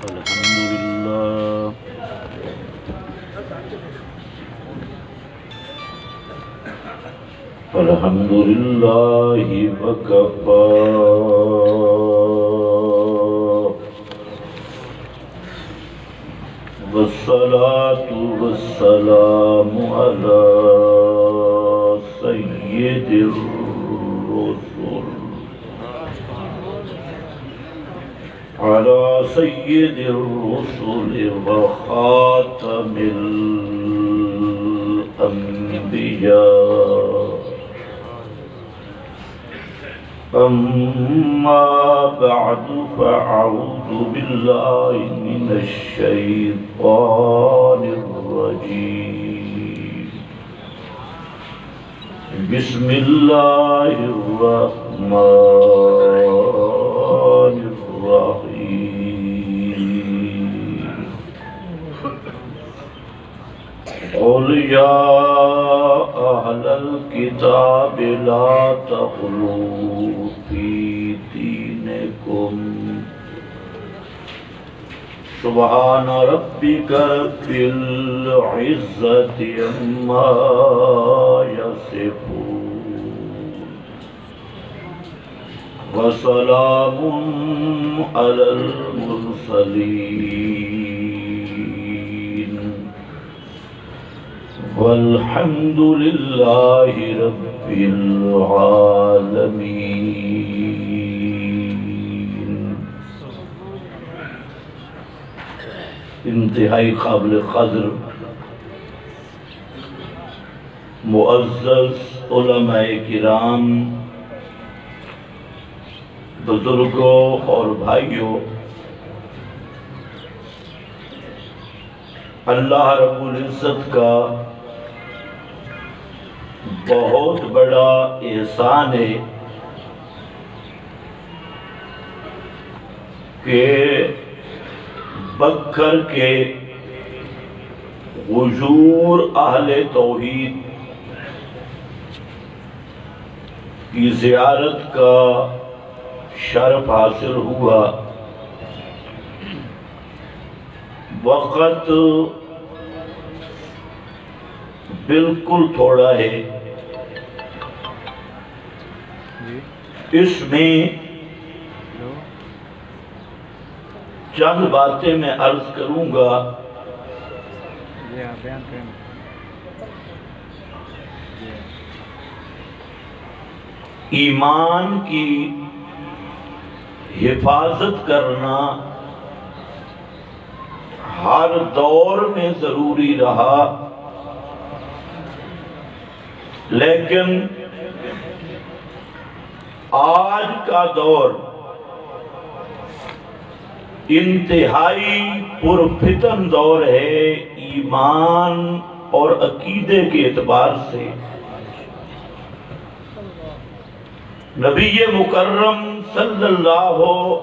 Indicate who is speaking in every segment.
Speaker 1: الحمدللہ الحمدللہ وکفا والصلاة والسلام على سید الرسل على سید الرسل وخاتم الأنبياء أما بعد فأعوذ بالله من الشيطان الرجيم بسم الله الرحمن الرحيم قل يا أهل الكتاب لا تغلوا في دينكم سبحان ربك رب العزة عما يصفون وسلام على المرسلين والحمد لله رب العالمين۔ انتہائی قابل قدر معزز علماء کرام، بزرگوں اور بھائیوں، اللہ رب العزت کا بہت بڑا احسان ہے کہ بکر کے غجور اہل توحید کی زیارت کا شرف حاصل ہوا۔ وقت بالکل تھوڑا ہے، اس میں چند باتیں میں عرض کروں گا۔ ایمان کی حفاظت کرنا ہر دور میں ضروری رہا، لیکن آج کا دور انتہائی پرفتن دور ہے ایمان اور عقیدے کے اعتبار سے۔ نبی مکرم صلی اللہ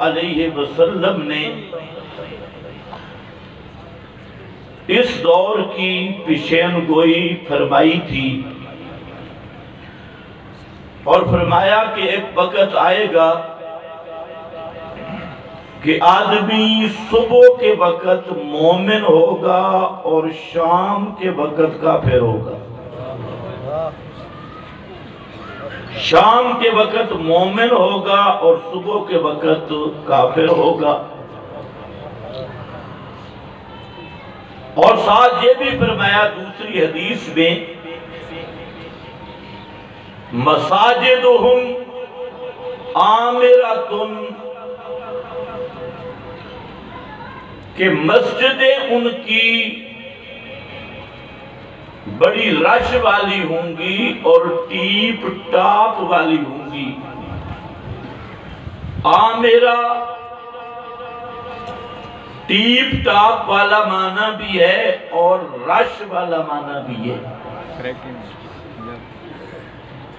Speaker 1: علیہ وسلم نے اس دور کی پیشین گوئی فرمائی تھی اور فرمایا کہ ایک وقت آئے گا کہ آدمی صبح کے وقت مومن ہوگا اور شام کے وقت کافر ہوگا۔ شام کے وقت مومن ہوگا اور صبح کے وقت کافر ہوگا۔ اور ساتھ یہ بھی فرمایا دوسری حدیث میں، مساجدہم عامرۃ، کہ مسجدیں ان کی بڑی رش والی ہوں گی اور ٹیپ ٹاپ والی ہوں گی۔ عامرہ ٹیپ ٹاپ والا معنی بھی ہے اور رش والا معنی بھی ہے۔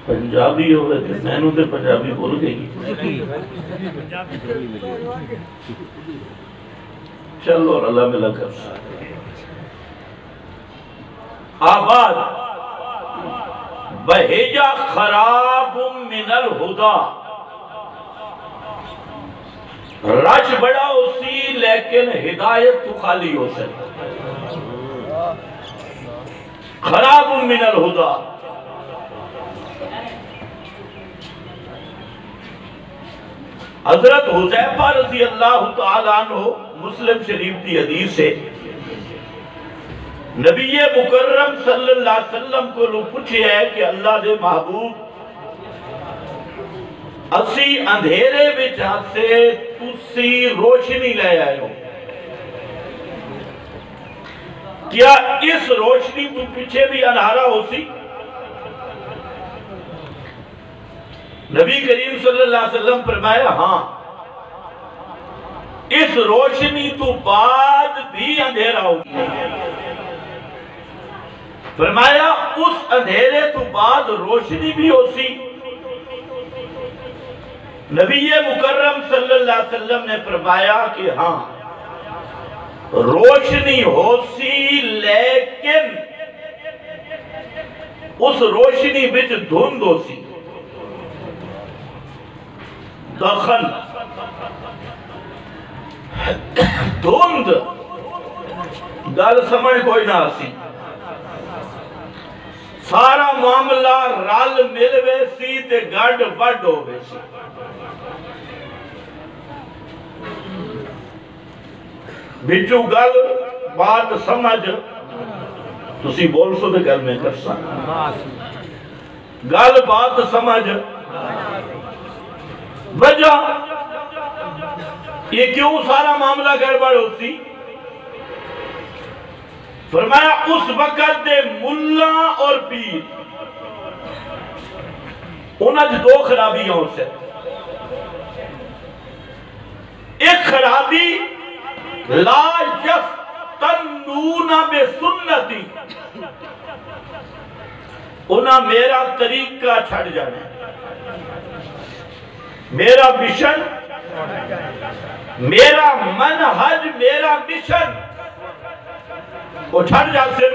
Speaker 1: پنجابی ہوئے تھے، میں نے پنجابی بول گئی۔ چلو اللہ ملا کر آباد بہجا خراب من الہدا، رش بڑا ہو سی لیکن ہدایت تو خالی ہو سکتا، خراب من الہدا۔ حضرت حذیفہ رضی اللہ تعالیٰ عنہ مسلم شریف کی حدیث سے نبی مکرم صلی اللہ علیہ وسلم کو لوگ پوچھے ہے کہ اللہ دے محبوب اسی اندھیرے بچا سے تسی روشنی لے آئے ہو، کیا اس روشنی تو پیچھے بھی انہارا ہو سی؟ نبی کریم صلی اللہ علیہ وسلم فرمایا ہاں، اس روشنی تو بعد بھی اندھیرا ہوگی۔ فرمایا اس اندھیرے تو بعد روشنی بھی ہو سی۔ نبی مکرم صلی اللہ علیہ وسلم نے فرمایا کہ ہاں روشنی ہو سی، لیکن اس روشنی بچ دھند ہو سی، دخن دھند، گل سمجھ کوئی نہ سی، سارا معاملہ رل ملوے سی تے گڈ وڈ ہوئے سی۔ بچو گل بات سمجھ تسی بول سو دے گل میں کر سا، گل بات سمجھ وجہ یہ کیوں سارا معاملہ گڑبڑ ہوتی؟ فرمایا اس وقت دے ملا اور پیر انہیں دو خرابیاں سے، ایک خرابی لا یفتنون بسنتی، انہیں میرا طریقہ چھڑ جانے، میرا مشن، میرا منہج، میرا مشن وہ چھڑ جاتے۔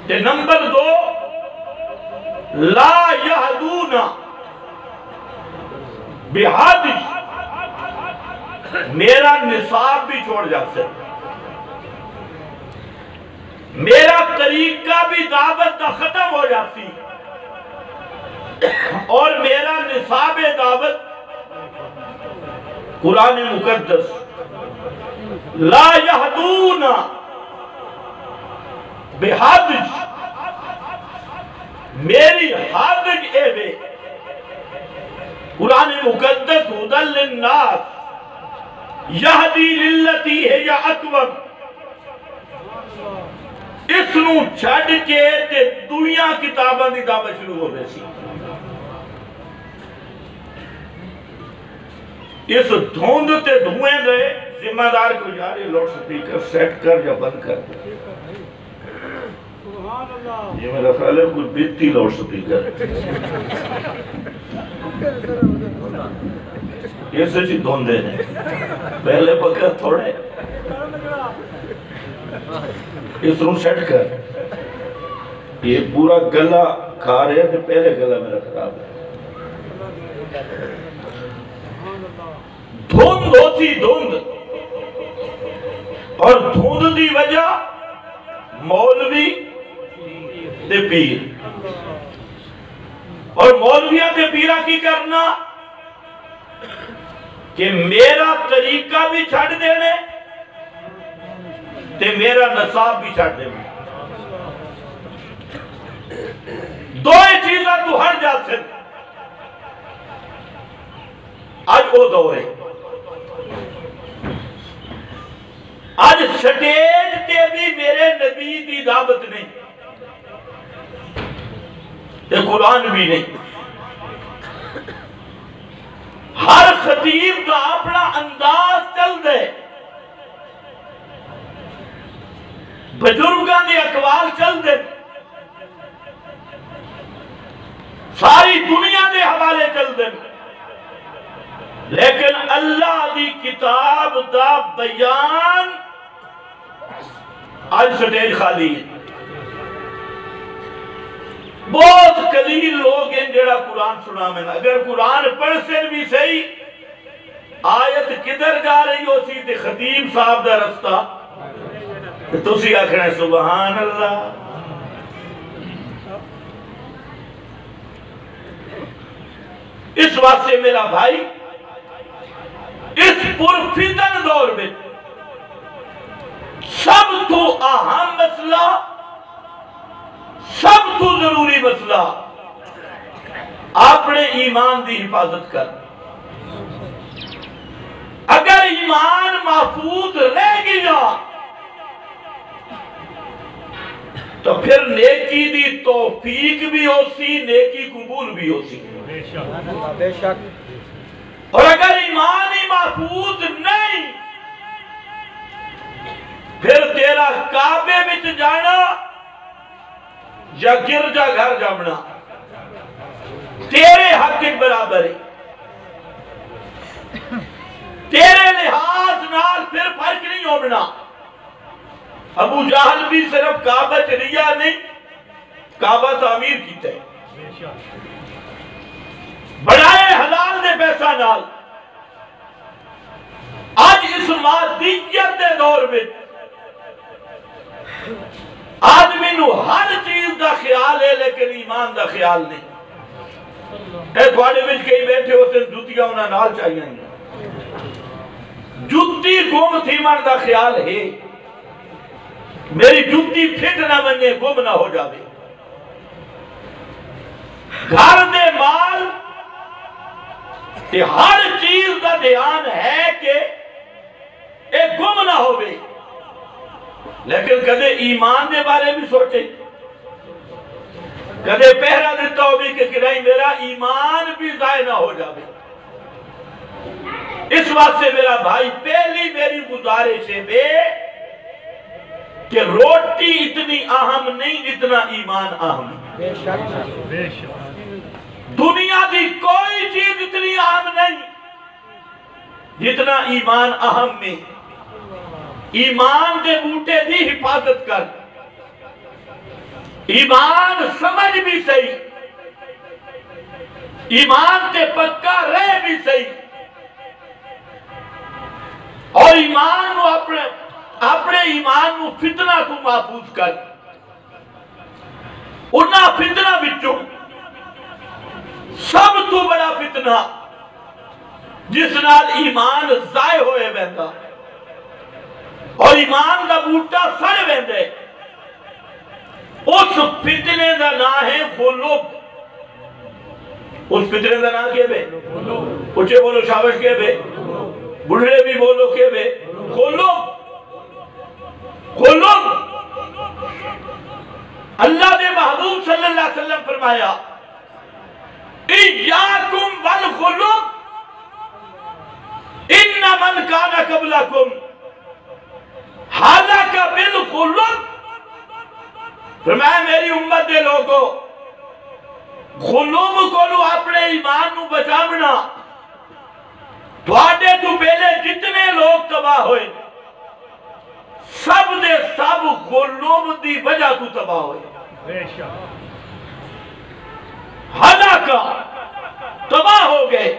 Speaker 1: تے نمبر دو لا یہدون بہادی، میرا نصاب بھی چھوڑ جاتے، میرا طریقہ بھی دعوت دا ختم ہو جاتی، اور میرا نصاب دعوت قرآن مقدس لا یہدون بہادج، میری حادج اے بے قرآن مقدس ہدی للناس یہدی للتی ہے یا اقوم، اس نو چھڑ کے تے دنیا کتاباں دی دعوت شروع ہو گئی سی۔ اس دھوند تے دھوئیں گئے، ذمہ دار کو یار یہ لوڈ سپیکر سیٹ کر یا بند کر، یہ میرا خیال ہے کوئی بیتی لوڈ سپیکر یہ سچی دھوندے ہیں، پہلے وقت تھوڑے اس رو سیٹ کر، یہ پورا گلہ کھا رہے تھے، پہلے گلہ میرا خراب ہے، دھند ہوتی دھند، اور دھند دی وجہ مولوی تے پیر، اور مولویاں تے پیرہ کی کرنا کہ میرا طریقہ بھی چھڑ دینے تے میرا نصاب بھی چھڑ دینے، دو چیزاں تو ہر جاتے ہیں۔ آج وہ دور ہے، آج سٹیج تے بھی میرے نبی دی دعوت نہیں، تے قرآن بھی نہیں، ہر خطیب کا اپنا انداز چل دے، بزرگاں دے اقوال چل دے، ساری دنیا دے حوالے چل دے، لیکن اللہ دی کتاب دا بیان آج سٹیج خالی ہے۔ بہت قلیل لوگ ہیں جڑا قرآن سنا میں، اگر قرآن پڑھ سے بھی صحیح جا رہی ہو سی تے خطیب صاحب دا رستہ تسی آکھنا سبحان اللہ. اس واسطے میرا بھائی اس پرفتن دور میں سب تو اہم مسئلہ، سب تو ضروری مسئلہ اپنے ایمان دی حفاظت کر. اگر ایمان محفوظ رہ گیا تو پھر نیکی دی توفیق بھی ہو سی، نیکی قبول بھی ہو سی.
Speaker 2: بے شک.
Speaker 1: اور اگر ایمان ہی محفوظ نہیں پھر تیرا کعبے میں جانا یا گرجا گھر جامنا تیرے حق کے برابر ہے. تیرے لحاظ نال پھر فرق نہیں ہونا. ابو جہل بھی صرف کعبہ چلیا نہیں، کعبہ تعمیر کیتا ہے بڑائے حلال دے پیسہ نال. آج اس مادیت دے دور میں آدمی نو ہر چیز دا خیال ہے لیکن ایمان دا خیال نہیں. اے تھوڑے وچ کئی بیٹھے ہوتے جتیاں انہاں نال چاہیے ہیں، جتی گم تھی من دا خیال ہے میری جتی پھٹ نہ بنے گم نہ ہو جاوے. گھر دے مال کہ ہر چیز کا دھیان ہے کہ ایک گم نہ ہوئے، لیکن کدے ایمان دے بارے بھی سوچے، کدے پہرا دیتا ہوگی کہ کہیں میرا ایمان بھی ضائع نہ ہو جاوے. اس واسطے میرا بھائی پہلی میری گزارش ہے کہ روٹی اتنی اہم نہیں جتنا ایمان اہم ہے.
Speaker 2: بے شک.
Speaker 1: دنیا دی کوئی چیز اتنی اہم نہیں جتنا ایمان اہم میں. ایمان دے بوٹے دی حفاظت کر، ایمان سمجھ بھی صحیح، ایمان تے پکا رہ بھی صحیح، اور ایمان نو اپنے ایمان نو فتنہ تو محفوظ کر. انہاں فتنہ بچوں سب تو بڑا فتنہ جس نال ایمان ضائع ہوئے بہتا اور ایمان دا بوٹا سڑ بہتے، اس فتنے دا نام ہے خلوب. اس فتنے دا نام کیا بے؟ اچھے بولو شابش کیا بے؟ بڑھڑے بھی بولو کیا بے؟ خلوب. خلوب اللہ دے محبوب صلی اللہ علیہ وسلم فرمایا ایاکم والخلوب ان من کان قبلکم ہلاک بالخلوب. فرمایا میری امت دے لوگو خلوب کو لو اپنے ایمان نو بچامنا. تھوڑے تو پہلے جتنے لوگ تباہ ہوئے سب دے سب خلوب دی وجہ تو تباہ ہوئے. ہلاکا تباہ ہو گئے.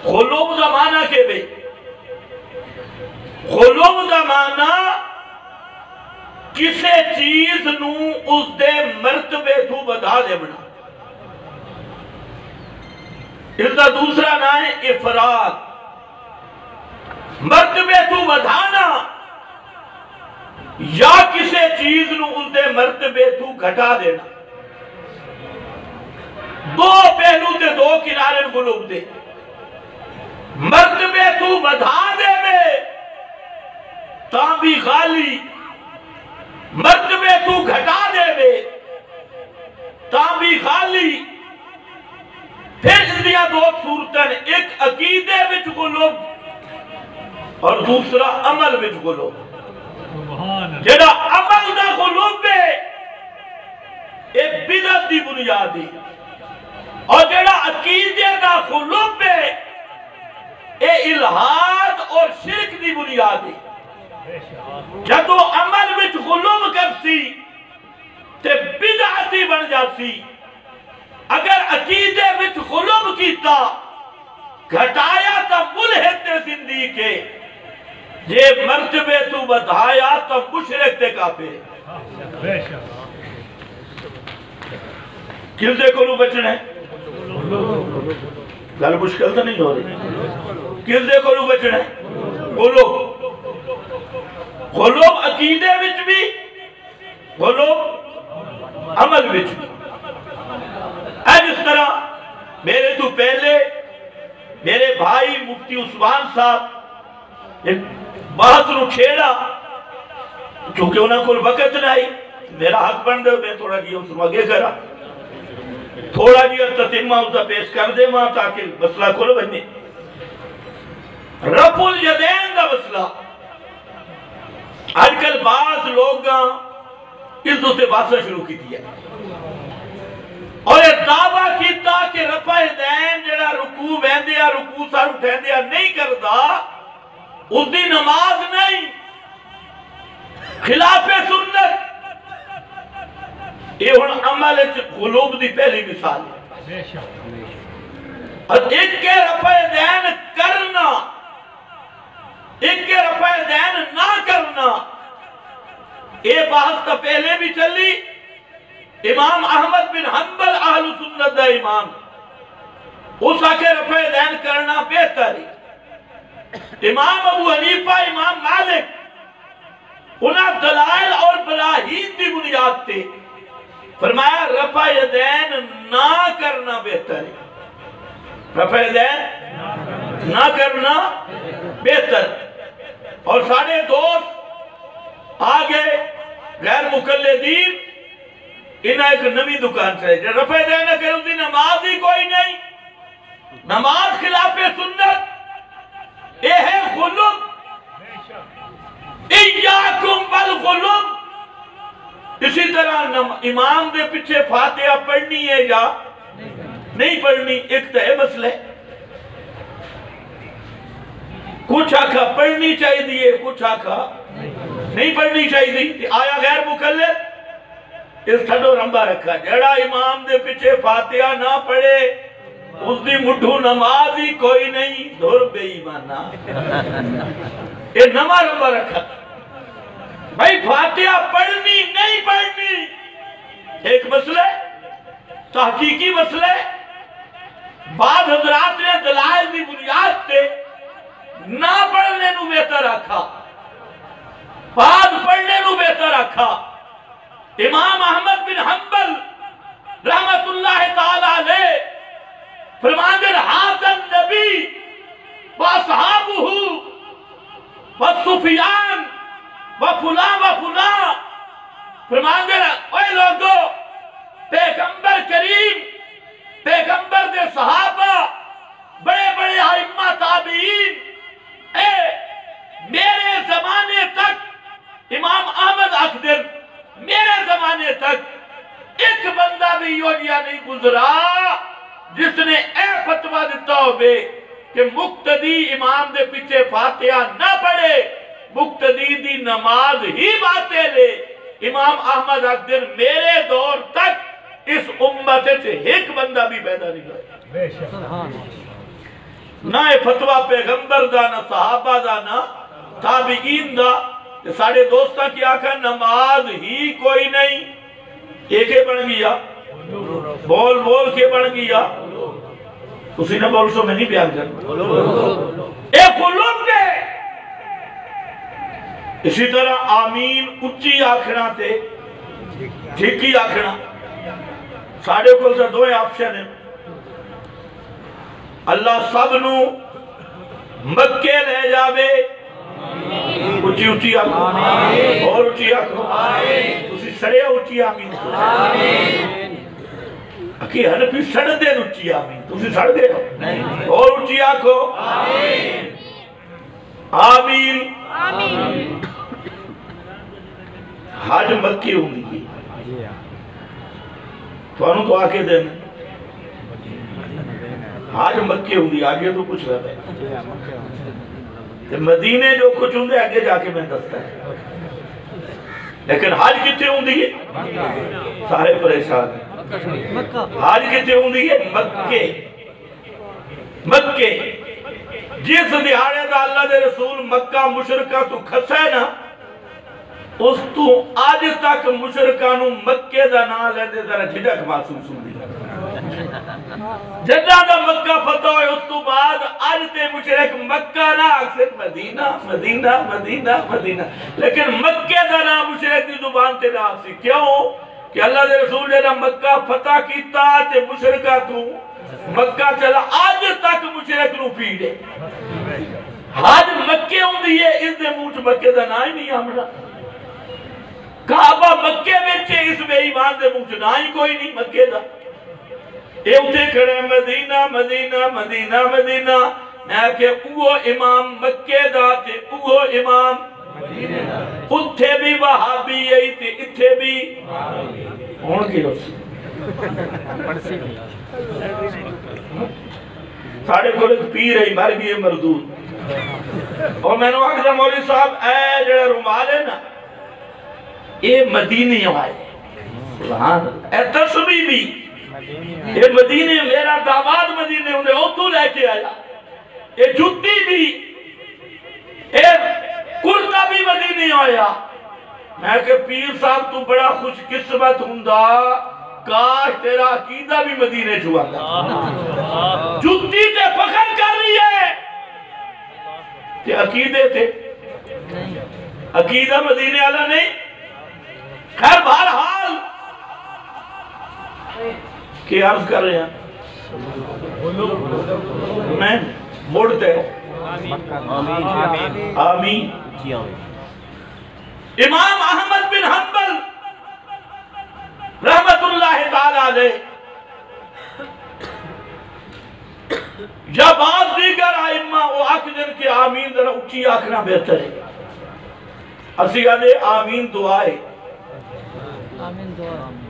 Speaker 1: خلوب دا معنی کے بے؟ خلوب دا معنی کسے چیز نو اس دے مرتبے تو بدا دے بنا. اس دا دوسرا نام ہے افراد. مرتبے تو بدھانا یا کسے چیز نو اس دے مرتبے تو گھٹا دینا. دو پہلو دے دو کنارے خلوب دے. مرتبے تو بدھا دے میں تاں بھی خالی، مرتبے تو گھٹا دے میں تاں بھی خالی. پھر اندیا دو صورتیں، ایک عقیدے وچ خلوب اور دوسرا عمل وچ خلوب. جڑا عمل دا خلوب ہے ایک بدعت دی بنیادی، اور جڑا عقیدے دا خلوب ہے اے الہاد اور شرک دی بنیادی. جدو عمل وچ خلوب کرسی تے بدعتی بن جاسی. اگر عقیدے وچ خلوب کیتا گھٹایا تا ملحد ملحد زندگی کے جے مرتبے تو بدھایا تو مشرک تے کافر
Speaker 2: بے شک
Speaker 1: کس دے کو بچنا ہے گل مشکل تو نہیں ہو رہی کس دے کو بچنا ہے غلوب عقیدے وچ بھی غلوب عمل وچ بھی جس طرح میرے تو پہلے میرے بھائی مفتی عثمان صاحب ایک بحث نو چھیڑا چونکہ انہاں کو وقت نہیں میرا حق بن دے میں تھوڑا جی اس مگے کرا تھوڑا جی تتمہ اس کا پیش کر دے ماں تاکہ مسئلہ کھل بنے رفع الیدین دا مسئلہ آج کل بعض لوگ اس دوتے باسا شروع کی دیا اور یہ دعویٰ کیتا کہ رفع الیدین جڑا رکوع بیندیا رکوع سار اٹھیندیا نہیں کردا اس دی نماز نہیں خلاف سنت یہ ہن عمل قلوب دی پہلی مثال ہے
Speaker 2: بے شک
Speaker 1: اور ایک کے رفع الیدین کرنا ایک کے رفع الیدین نہ کرنا یہ بحث کا پہلے بھی چلی امام احمد بن حنبل اہل سنت دا امام اس آکے رفع الیدین کرنا بہتر ہے امام ابو حنیفہ امام مالک انہاں دلائل اور براہین دی بنیاد تے فرمایا رفع الیدین نہ کرنا بہتر ہے رفع الیدین نہ کرنا بہتر اور سارے دوست آگے غیر مقلدین انہاں ایک نمی دکان سے جو رفع الیدین نہ کروں دی نماز ہی کوئی نہیں نماز خلاف سنت یہ ہے غلوب ایاکم والغلوب اسی طرح امام دے پیچھے فاتحہ پڑھنی ہے یا نہیں پڑھنی ایک تو ہے مسئلہ کچھ آکھا پڑھنی چاہیے دیئے کچھ آکھا نہیں پڑھنی چاہیے دی آیا غیر مکلف اس تھڑو رمبا رکھا جڑا امام دے پیچھے فاتحہ نہ پڑھے اس دی مٹھو نماز ہی کوئی نہیں دھر بے ایمانا یہ نمہ رمبا رکھا بھائی فاتحہ پڑھنی نہیں پڑھنی ایک مسئلہ تحقیقی مسئلہ بعض حضرات نے دلائل دی بنیاد تے نہ پڑھنے نو بہتر رکھا بعض پڑھنے نو بہتر رکھا امام احمد بن حنبل رحمت اللہ تعالیٰ علیہ فرماندر حاضر نبی واصحابہ والسفیان وفلان فرماندر اے لوگو پیغمبر کریم پیغمبر دے صحابہ بڑے بڑے ائمہ تابعین میرے زمانے تک امام احمد اکبر میرے زمانے تک ایک بندہ بھی یونیا نہیں گزرا جس نے اے فتوہ دیتا ہو بے کہ مقتدی امام دے پیچھے فاتحہ نہ پڑھے مقتدی دی نماز ہی باطل لے امام احمد اکبر میرے دور تک اس امت سے ایک بندہ بھی پیدا نہیں ہوئے
Speaker 2: بے شک
Speaker 1: نہ فتوہ پیغمبر دا نہ صحابہ دا نہ تابعین دا کہ سارے دوستاں کی آکھا نماز ہی کوئی نہیں ایک ہی بن گیا بول بول کے بن گیا اسی نے بول سو میں نہیں بیان کرنا ایک قلوب کے اسی طرح آمین اچھی آکھنا تے ٹھیکی آکھنا ساڑھے کل سے دوئے آپشن ہیں اللہ سب نو مکے لے جاوے اچھی اچھی آکھو اور اچھی آکھو اسی سڑے اچھی آمین اکی حنفی سڑ دے اچھی آمین تسی سڑ دے اور اچھی آکھو آمین حج مکی ہوں گی تو انہوں تو آکے دینا حج مکی ہوں گی آگے تو کچھ رہا ہے مدینے جو کچھ ہوں گے آگے جا کے میں دستا ہے لیکن حج کتے ہوں گی سارے پریشان ہیں حج کتے ہوں گی مکے جس دہاڑے دا اللہ دے رسول مکہ مشرکہ تو کھسے نا اس تو آج تک مشرکہ نو مکہ دا نام لے دے ذرا جھجک محسوس ہوئی جدہ دا مکہ فتح ہوئے اس تو بعد آج تے مشرک مکہ نا اکثر مدینہ مدینہ مدینہ مدینہ لیکن مکہ دا نام مشرک دی زبان تے نام سی کیوں کہ اللہ دے رسول جدہ مکہ فتح کیتا تے مشرکہ تو مکہ چلا آج تک مشرک نو پیڑے آج مکہ ہوں دیئے اس دے موٹ مکہ دا نام ہی نہیں آمنا کعبہ مکہ بیچے اس بے ایمان دے موٹ نام ہی کوئی نہیں مکہ دا اے اٹھے کھڑے مدینہ مدینہ مدینہ مدینہ میں کہ اوہ امام مکہ دا تے اوہ امام اتھے بھی وہابی یہی تے اتھے بھی ہون کی رسی ساڑھے کو لکھ پی رہی مر گئی مردود اور میں نے وہاں کہا مولی صاحب اے جڑا رومال ہے نا اے مدینی آئے سبحان اللہ اے تسبیح بھی اے مدینی میرا داماد مدینی انہیں اوتو لے کے آیا اے جتی بھی اے کرتا بھی مدینی آیا میں کہ پیر صاحب تو بڑا خوش قسمت ہوندا کاش تیرا عقیدہ بھی مدینے چھوا گا جتی تے فخر کر رہی ہے تے عقیدے تھے عقیدہ مدینے والا نہیں خیر بہرحال کہ عرض کر رہے ہیں میں موڑتے آمین امام احمد بن حنبل رحمت اللہ تعالیٰ علیہ یا بعض دیگر آئمہ وہ آکھدن کہ آمین ذرا اچھی آکھنا بہتر ہے اسی کہتے آمین دعائے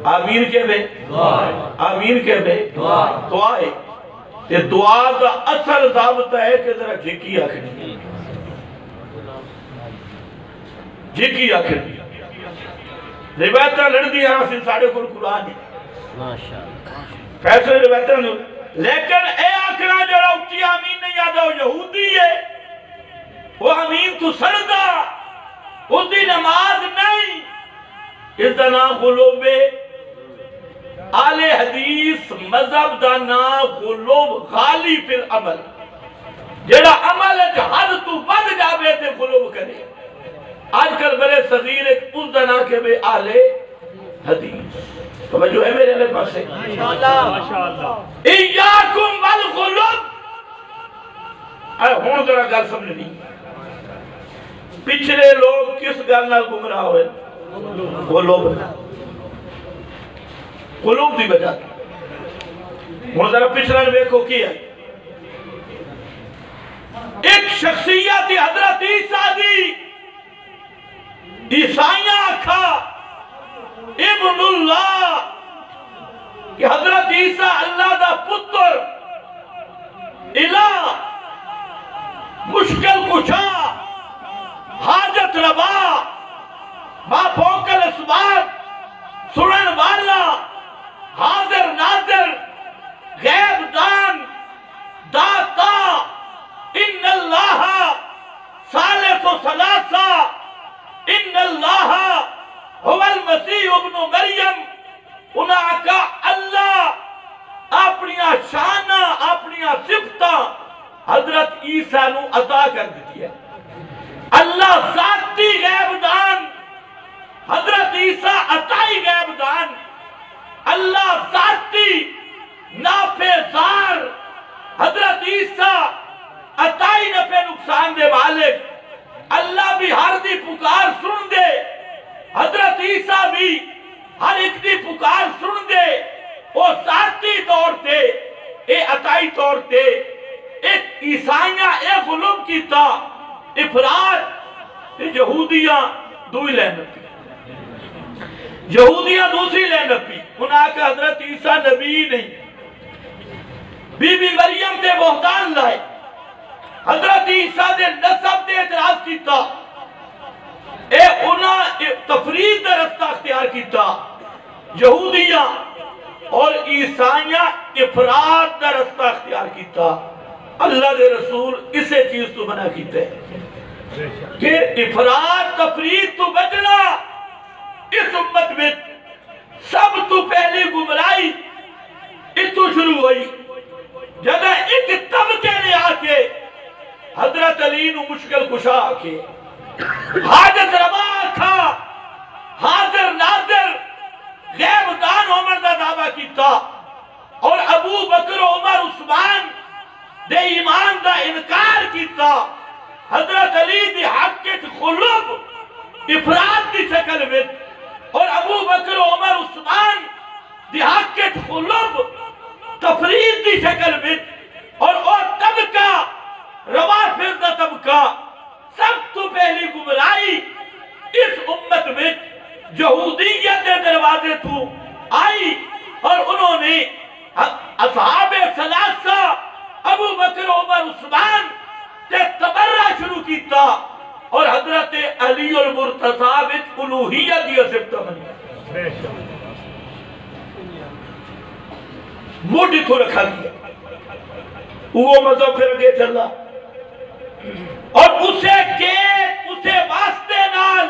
Speaker 1: آمین کے بے آمین کے بے دعائے یہ دعا دا اصل ضابطہ ہے کہ ذرا جھکی آکھنی جھکی آکھنی روایتہ لڑ دی ہاں سے ساڑھے کل قرآن ہے فیصلے روایتہ نہیں لیکن اے آکھنا جڑا اچھی آمین نہیں یاد ہو یہودی ہے وہ آمین تو سردہ اس دی نماز نہیں اس دا نام غلوب آل حدیث مذہب دا نام غلوب غالی فی العمل جڑا عمل حد تو بد جاوے تے غلوب کرے آج کل بڑے صغیر ایک اس دا نام کے بے آل حدیث توجہ ہے میرے علیہ پاس سے ایاکم والغلوب اے ہون ذرا گل سمجھنی پچھلے لوگ کس گل نال گمراہ ہوئے غلوب قلوب دی بجا ہوں ذرا پچھلا دیکھو کیا ایک شخصیت حضرت عیسیٰ دی عیسائیاں آکھا ابن اللہ کہ حضرت عیسیٰ اللہ دا پتر الہ مشکل کشا حاجت روا ما فوق الاسباب سنن والا حاضر ناظر غیب دان داتا ان اللہ ثالث و ثلاثہ ان اللہ هو المسیح ابن مریم انہاں کا اللہ اپنیاں شانہ اپنیاں صفتہ حضرت عیسیٰ نو عطا کر دیتی ہے اللہ ذاتی غیب دان حضرت عیسیٰ عطائی غیب دان اللہ ذاتی نافذار حضرت عیسیٰ عطائی نفع نقصان دے مالک اللہ بھی ہر دی پکار سن دے حضرت عیسیٰ بھی ہر ایک دی پکار سن دے وہ ذاتی طور تے اے عطائی طور تے ایک عیسائیاں اے غلوب کی تا افراد یہودیاں دوئی لینت پی یہودیاں دوسری لینت پی انہاں کہ حضرت عیسیٰ نبی نہیں بی بی مریم تے بہتان لائے حضرت عیسیٰ دے نسب تے اعتراض کیتا اے انہاں تفرید دے رستہ اختیار کیتا یہودیاں اور عیسائیاں افراد دے رستہ اختیار کیتا اللہ دے رسول اسے اسے چیز تو منع کیتے کہ افراط تفریط تو بچنا اس امت میں سب تو پہلی گمراہی اتو شروع ہوئی جگہ ایک طبقے نے آکے حضرت علی نو مشکل کشا آکے حاجت روا تھا حاضر ناظر غیب دان عمر دا دعویٰ کیتا اور ابو بکر عمر عثمان دے ایمان دا انکار کیتا حضرت علی دی حق کے خلوب افراد دی شکل میں اور ابو بکر عمر عثمان دی حق کے خلوب تفرید دی شکل میں اور طبقہ روافض دا طبقہ سب تو پہلی گمراہی اس امت میں یہودیت دے دروازے تو آئی اور انہوں نے اصحاب ثلاثہ ابو بکر عمر عثمان تے تبرہ شروع کیتا اور حضرت علی المرتضیٰ وچ الوہیت دی صفت بنی موڈی تو رکھا گیا وہ مذہب پھر گئے چلا اور اسے واسطے نال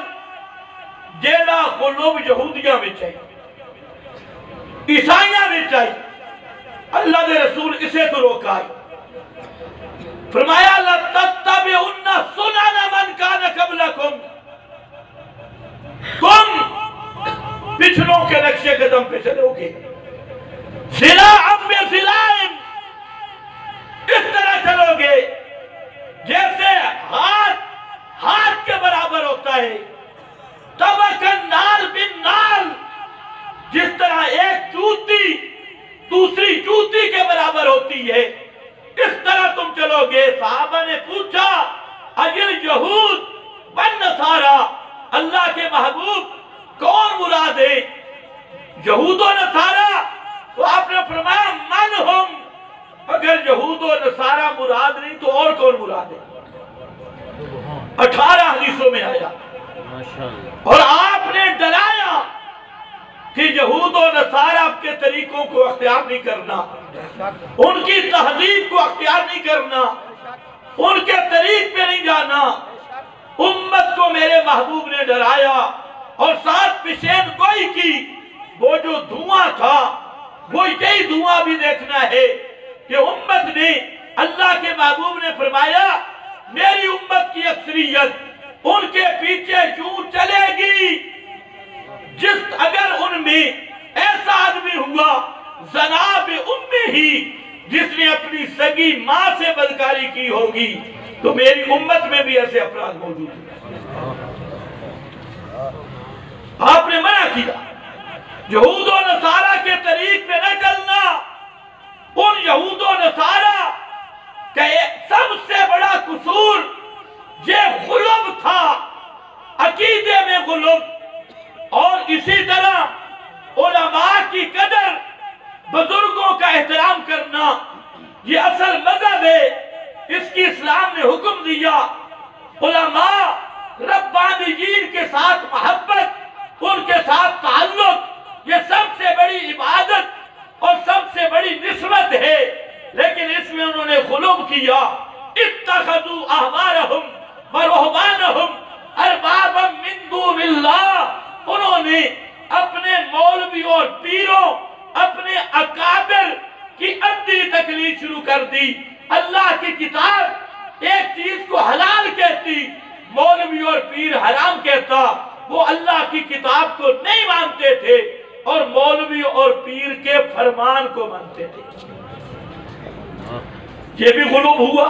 Speaker 1: جیڑا قلوب یہودیاں میں چاہیے عیسائیاں میں چاہیے اللہ دے رسول اسے تو روکائی فرمایا لَتَتَّبِعُنَّ سُنَنَ مَنْ كَانَ قَبْلَكُمْ تم پچھلوں کے نقشے قدم پہ چلو گے ذِلَاءً بِذِلَاءٍ اس طرح چلو گے جیسے ہاتھ کے برابر ہوتا ہے طبقاً نال بن نال جس طرح ایک جوتی دوسری جوتی کے برابر ہوتی ہے اس طرح تم چلو گے صحابہ نے پوچھا اجل یہود بن نصارہ اللہ کے محبوب کون مراد ہے یہود و نصارہ تو آپ نے فرمایا من ہم اگر یہود و نصارہ مراد نہیں تو اور کون مراد ہے 18 حدیثوں میں آیا اور آپ نے ڈرایا کہ یہود و نصارہ کے طریقوں کو اختیار نہیں کرنا ان کی تہذیب کو اختیار نہیں کرنا ان کے طریق پہ نہیں جانا امت کو میرے محبوب نے ڈرایا اور ساتھ پیشین گوئی کی وہ جو دھواں تھا وہ یہی دھواں بھی دیکھنا ہے کہ امت نے اللہ کے محبوب نے فرمایا میری امت کی اکثریت ان کے پیچھے یوں چلے گی اگر ان میں ایسا آدمی ہوا جناب امی ہی جس نے اپنی سگی ماں سے بدکاری کی ہوگی تو میری امت میں بھی ایسے افراد موجود ہیں آپ نے منع کیا یہود و نصارہ کے طریق پہ نہ چلنا ان یہود و نصارہ کا سب سے بڑا قصور یہ غلب تھا عقیدے میں غلب اور اسی طرح علماء کی قدر بزرگوں کا احترام کرنا یہ اصل مذہب ہے اس کی اسلام نے حکم دیا علماء ربانیین کے ساتھ محبت ان کے ساتھ تعلق یہ سب سے بڑی عبادت اور سب سے بڑی نسبت ہے لیکن اس میں انہوں نے غلوب کیا اتخذوا احبارهم ورهبانهم اربابا من دون اللہ انہوں نے اپنے مولوی اور پیروں اپنے اکابر کی ادھی تقلید شروع کر دی اللہ کی کتاب ایک چیز کو حلال کہتی مولوی اور پیر حرام کہتا وہ اللہ کی کتاب کو نہیں مانتے تھے اور مولوی اور پیر کے فرمان کو مانتے تھے یہ بھی غلوب ہوا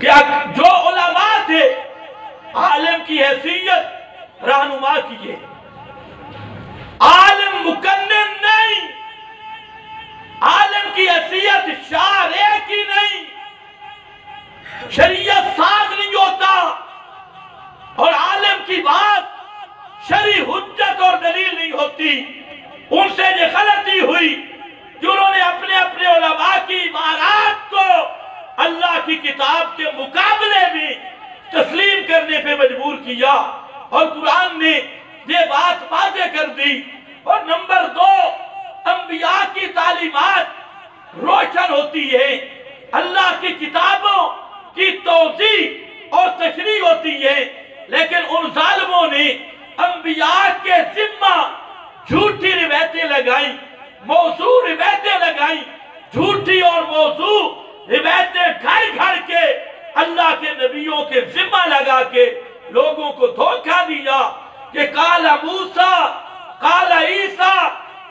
Speaker 1: کہ جو علماء تھے عالم کی حیثیت رہنما کیے عالم مقنن نہیں عالم کی حیثیت شارع کی نہیں شریعت ساز نہیں ہوتا اور عالم کی بات شرعی حجت اور دلیل نہیں ہوتی ان سے یہ غلطی ہوئی جنہوں نے اپنے اپنے علماء کی عبارات کو اللہ کی کتاب کے مقابلے میں تسلیم کرنے پہ مجبور کیا اور قرآن نے یہ بات واضح کر دی اور نمبر 2 انبیاء کی تعلیمات روشن ہوتی ہے اللہ کی کتابوں کی توضیح اور تشریح ہوتی ہے، لیکن ان ظالموں نے انبیاء کے ذمہ جھوٹی روایتیں لگائیں، موضوع روایتیں لگائیں، جھوٹی اور موضوع روایتیں گھڑ گھڑ کے اللہ کے نبیوں کے ذمہ لگا کے لوگوں کو دھوکہ دیا کہ قال موسیٰ قال عیسیٰ،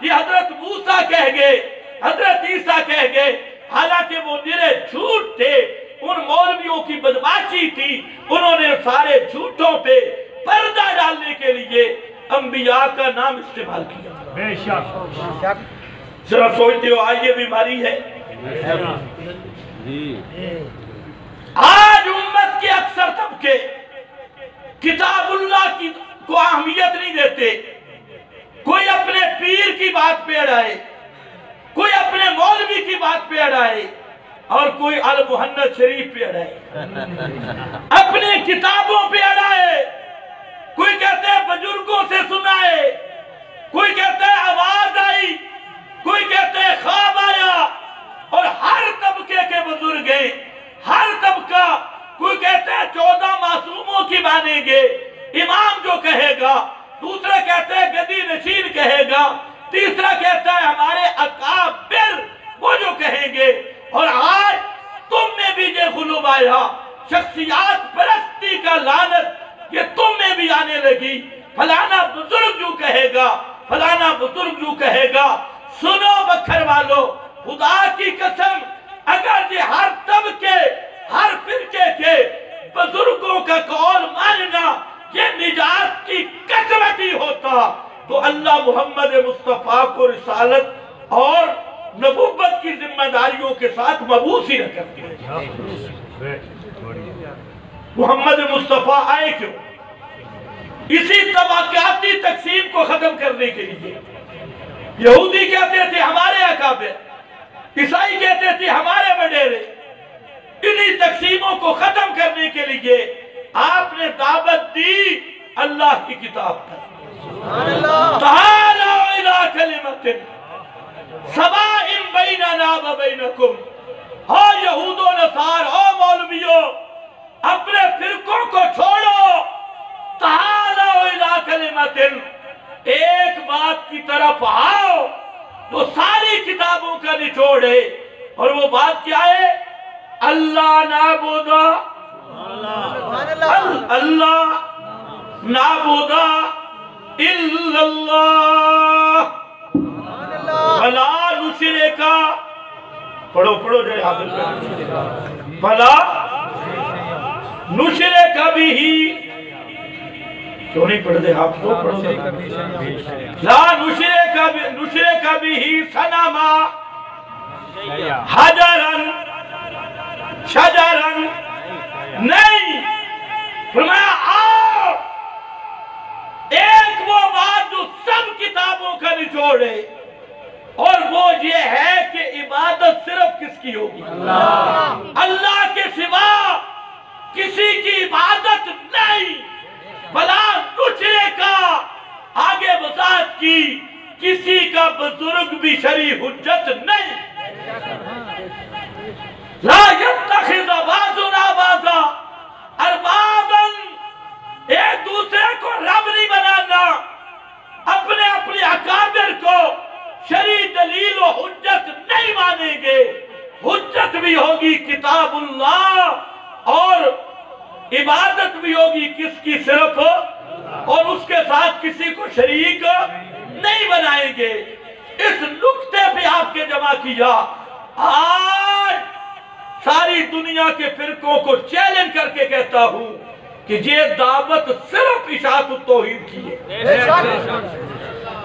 Speaker 1: یہ حضرت موسیٰ کہہ گئے، حضرت عیسیٰ کہہ گئے، حالانکہ وہ نرے جھوٹ تھے۔ ان مولویوں کی بدماشی تھی، انہوں نے سارے جھوٹوں پہ پردہ ڈالنے کے لیے انبیاء کا نام استعمال کیا۔
Speaker 3: بے شک
Speaker 1: صرف سوچتے ہو آج یہ بیماری ہے؟ آج امت کے اکثر طبقے کتاب اللہ کو اہمیت نہیں دیتے، کوئی اپنے پیر کی بات پہ اڑائے، کوئی اپنے مولوی کی بات پہ اڑائے، اور کوئی المحنت شریف پہ اڑائے، اپنے کتابوں پہ اڑائے، کوئی کہتے ہیں بزرگوں سے سنائے، کوئی کہتے ہیں آواز آئی، کوئی کہتے ہیں خواب آیا، اور ہر طبقے کے بزرگ ہیں، ہر طبقہ، کوئی کہتے ہیں 14 معصوموں کی مانیں گے، امام جو کہے گا، دوسرا کہتے ہیں گدی نشین کہے گا، تیسرا کہتا ہے ہمارے اکابر وہ جو کہیں گے۔ اور آج تم میں بھی یہ غلوب آیا، شخصیات پرستی کا لعنت یہ تم میں بھی آنے لگی، فلانا بزرگ جو کہے گا، فلانا بزرگ جو کہے گا۔ سنو بکھر والو، خدا کی قسم، اگر یہ ہر طبقے ہر فرقے کے بزرگوں کا قول ماننا یہ نجات کی قسمتی ہوتا تو اللہ محمد مصطفیٰ کو رسالت اور نبوت کی ذمہ داریوں کے ساتھ مبعوث ہی نہ کرتے۔ محمد مصطفیٰ آئے کیوں؟ اسی طبقاتی تقسیم کو ختم کرنے کے لیے۔ یہودی کہتے تھے ہمارے اکابر، عیسائی کہتے تھے ہمارے وڈیرے، انہی تقسیموں کو ختم کرنے کے لیے آپ نے دعوت دی اللہ کی کتاب پر۔ تعالوا الی کلمۃ سواء بیننا و بینکم۔ ہو یہود و نصار، ہو مولویوں، اپنے فرقوں کو چھوڑو، تعالوا الی کلمۃ، ایک بات کی طرف آؤ تو ساری کتابوں کا نچوڑ ہے، اور وہ بات کیا ہے؟ اللہ نعبد اللہ نعبد الا اللہ فلا نشرک، پڑھو پڑھو جو حافظ پڑھو، فلا نشرک بہ، کیوں نہیں پڑھتے حافظوں؟ پڑھو لا نشرک بہ صنما حجرا شجرا، نہیں، فرمایا آؤ ایک وہ بات جو سب کتابوں کا نچوڑ ہے، اور وہ یہ ہے کہ عبادت صرف کس کی ہوگی؟ اللہ کے سوا کسی کی عبادت نہیں، بلا دوسرے کا، آگے وضاحت کی، کسی کا بزرگ بھی شرعی حجت نہیں۔ لا يتخذ بعضنا بعضا اربابا، ایک دوسرے کو رب نہیں بنانا، اپنے اپنے اکابر کو شرعی دلیل و حجت نہیں مانیں گے۔ حجت بھی ہوگی کتاب اللہ، اور عبادت بھی ہوگی کس کی؟ صرف، اور اس کے ساتھ کسی کو شریک نہیں بنائیں گے۔ اس نقطے پہ آپ کے جمع کیا۔ آج ساری دنیا کے فرقوں کو چیلنج کر کے کہتا ہوں کہ یہ دعوت صرف اشاعت التوحید کی ہے۔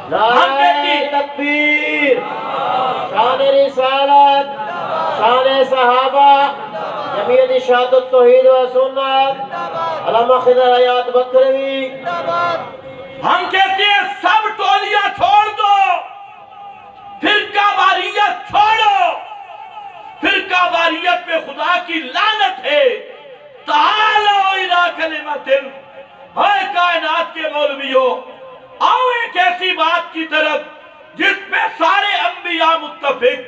Speaker 4: نعرہ تکبیر، شان رسالت، شان صحابہ، جمعیت اشاعت التوحید و سنت، علامہ خضر حیات بکروی۔
Speaker 1: ہم کہتے ہیں سب ٹولیاں چھوڑ دو، فرقہ واریت چھوڑو، فرقہ واریت پہ خدا کی لعنت ہے۔ تعالوا الی کلمۃ، اے کائنات کے مولویوں، آؤ ایک ایسی بات کی طرف جس پہ سارے انبیاء متفق،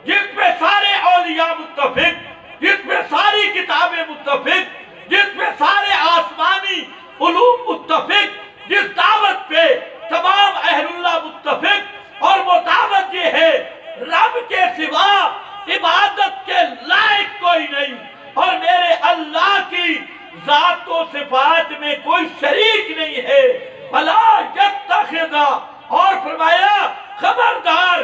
Speaker 1: جس پہ سارے اولیاء متفق، جس پہ ساری کتابیں متفق، جس پہ سارے آسمانی علوم متفق، جس دعوت پہ تمام اہل اللہ متفق، اور وہ دعوت یہ ہے رب کے سوا عبادت کے لائق کوئی نہیں، اور میرے اللہ کی ذات و صفات میں کوئی شریک نہیں ہے، بلا یتخذ، اور فرمایا خبردار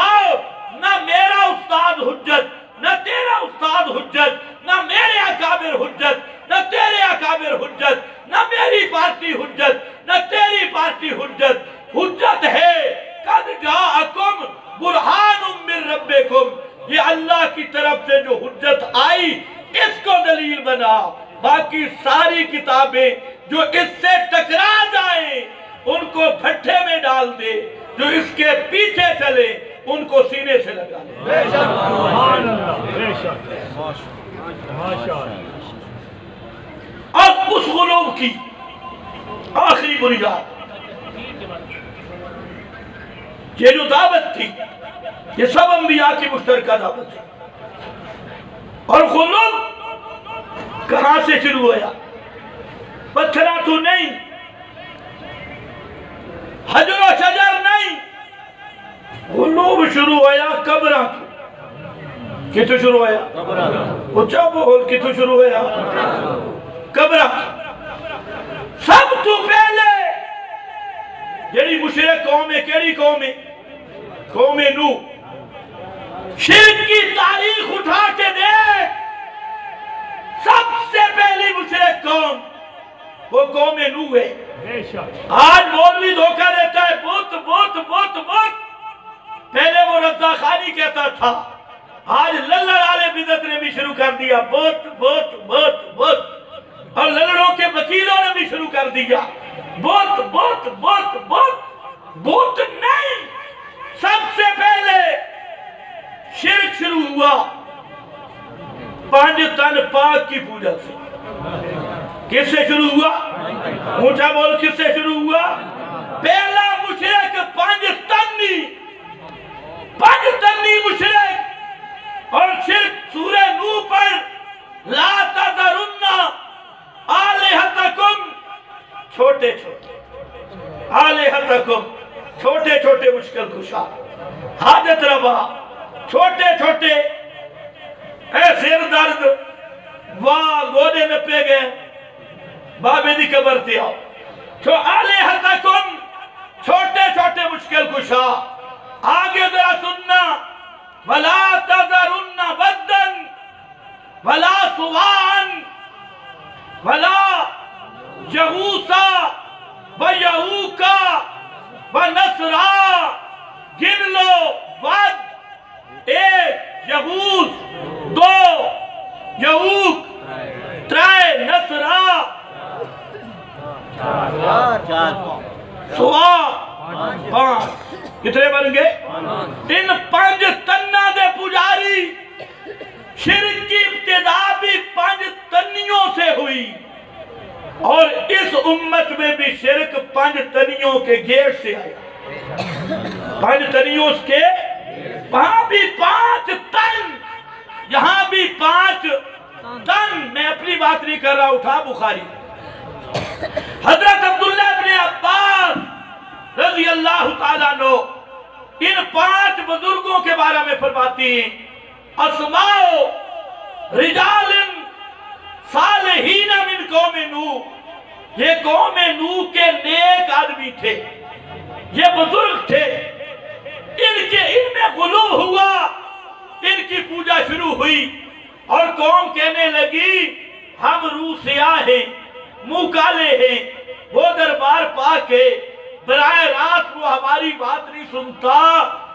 Speaker 1: آؤ، نہ میرا استاد حجت، نہ تیرا استاد حجت، نہ میرے اکابر حجت، نہ تیرے اکابر حجت، نہ میری پارٹی حجت، نہ تیری پارٹی حجت، حجت ہے قد جاءکم برہان من ربکم، یہ اللہ کی طرف سے جو حجت آئی اس کو دلیل بنا، باقی ساری کتابیں جو اس سے ٹکرا جائیں ان کو بھٹے میں ڈال دے، جو اس کے پیچھے چلے ان کو سینے سے لگا لے۔ اب اس غلو کی آخری بنیاد یہ جو دعوت تھی، یہ سب انبیاء کی مشترکہ دعوت تھی، اور غلو کہاں سے شروع ہوا؟ پتھرہ تو نہیں، حجر و شجر نہیں، غلو شروع ہوا قبرہ تو۔ کتوں شروع ہوا؟ اچھا بول، کتوں شروع ہوا؟ قبرہ۔ سب تو پہلے جیڑی مشرک قوم ہے، کیڑی قوم ہے؟ قوم نوح۔ شرک کی تاریخ اٹھا کے دیکھ، سب سے پہلی مشرک قوم وہ قوم نوح ہے۔ آج مولوی دھوکہ دیتا ہے، بت بت بت بت، پہلے وہ رضا خانی کہتا تھا، آج للڑ والے بدعت نے بھی شروع کر دیا، بت بت بت بت، اور للڑوں کے وکیلوں نے بھی شروع کر دیا، بت بت بت بت، بت نہیں، سب سے پہلے شرک شروع ہوا پانچ تن پاک کی پوجا سے۔ کس سے شروع ہوا؟ اونچا بول، کس سے شروع ہوا؟ پہلا مشرک پانچ تنی مشرک، اور شرک سورہ نوح پر لا تذرن آلہتکم، چھوٹے چھوٹے آلہتکم، چھوٹے چھوٹے مشکل کشا، حاجت روا، چھوٹے چھوٹے اے سر درد، واہ گوڑے نپے گئے، بابے دی قبر تے آؤ، چھو آلہتکم، چھوٹے چھوٹے مشکل کشا۔ آگے ذرا سننا، وَلَا تَذَرُنَّ وَدًّا وَلَا سُوَاعًا وَلَا يَغُوثَ وَيَعُوقَ وَنَسْرًا، گن لو، ود ایک، یغوث دو، یعوق ترے، نسرا سوا پانچ، کتنے بن گئے؟ ان پانچ تنہ دے پجاری، شرک کی ابتدا بھی پانچ تنیوں سے ہوئی، اور اس امت میں بھی شرک پانچ تنیوں کے گیٹ سے آیا۔ پانچ تنیوں کے، وہاں بھی پانچ تن، یہاں بھی پانچ تن۔ میں اپنی بات نہیں کر رہا، اٹھا بخاری، حضرت عبداللہ ابن عباس رضی اللہ تعالیٰ عنہ ان پانچ بزرگوں کے بارے میں فرماتی ہیں، اسماء رجال صالحین من قوم نوح، یہ قوم نوح کے نیک آدمی تھے، یہ بزرگ تھے، ان میں غلو ہوا، ان کی پوجا شروع ہوئی، اور قوم کہنے لگی ہم روح سیاہ ہیں، منہ کالے ہیں، وہ دربار پاک ہے، براہ راست وہ ہماری بات نہیں سنتا،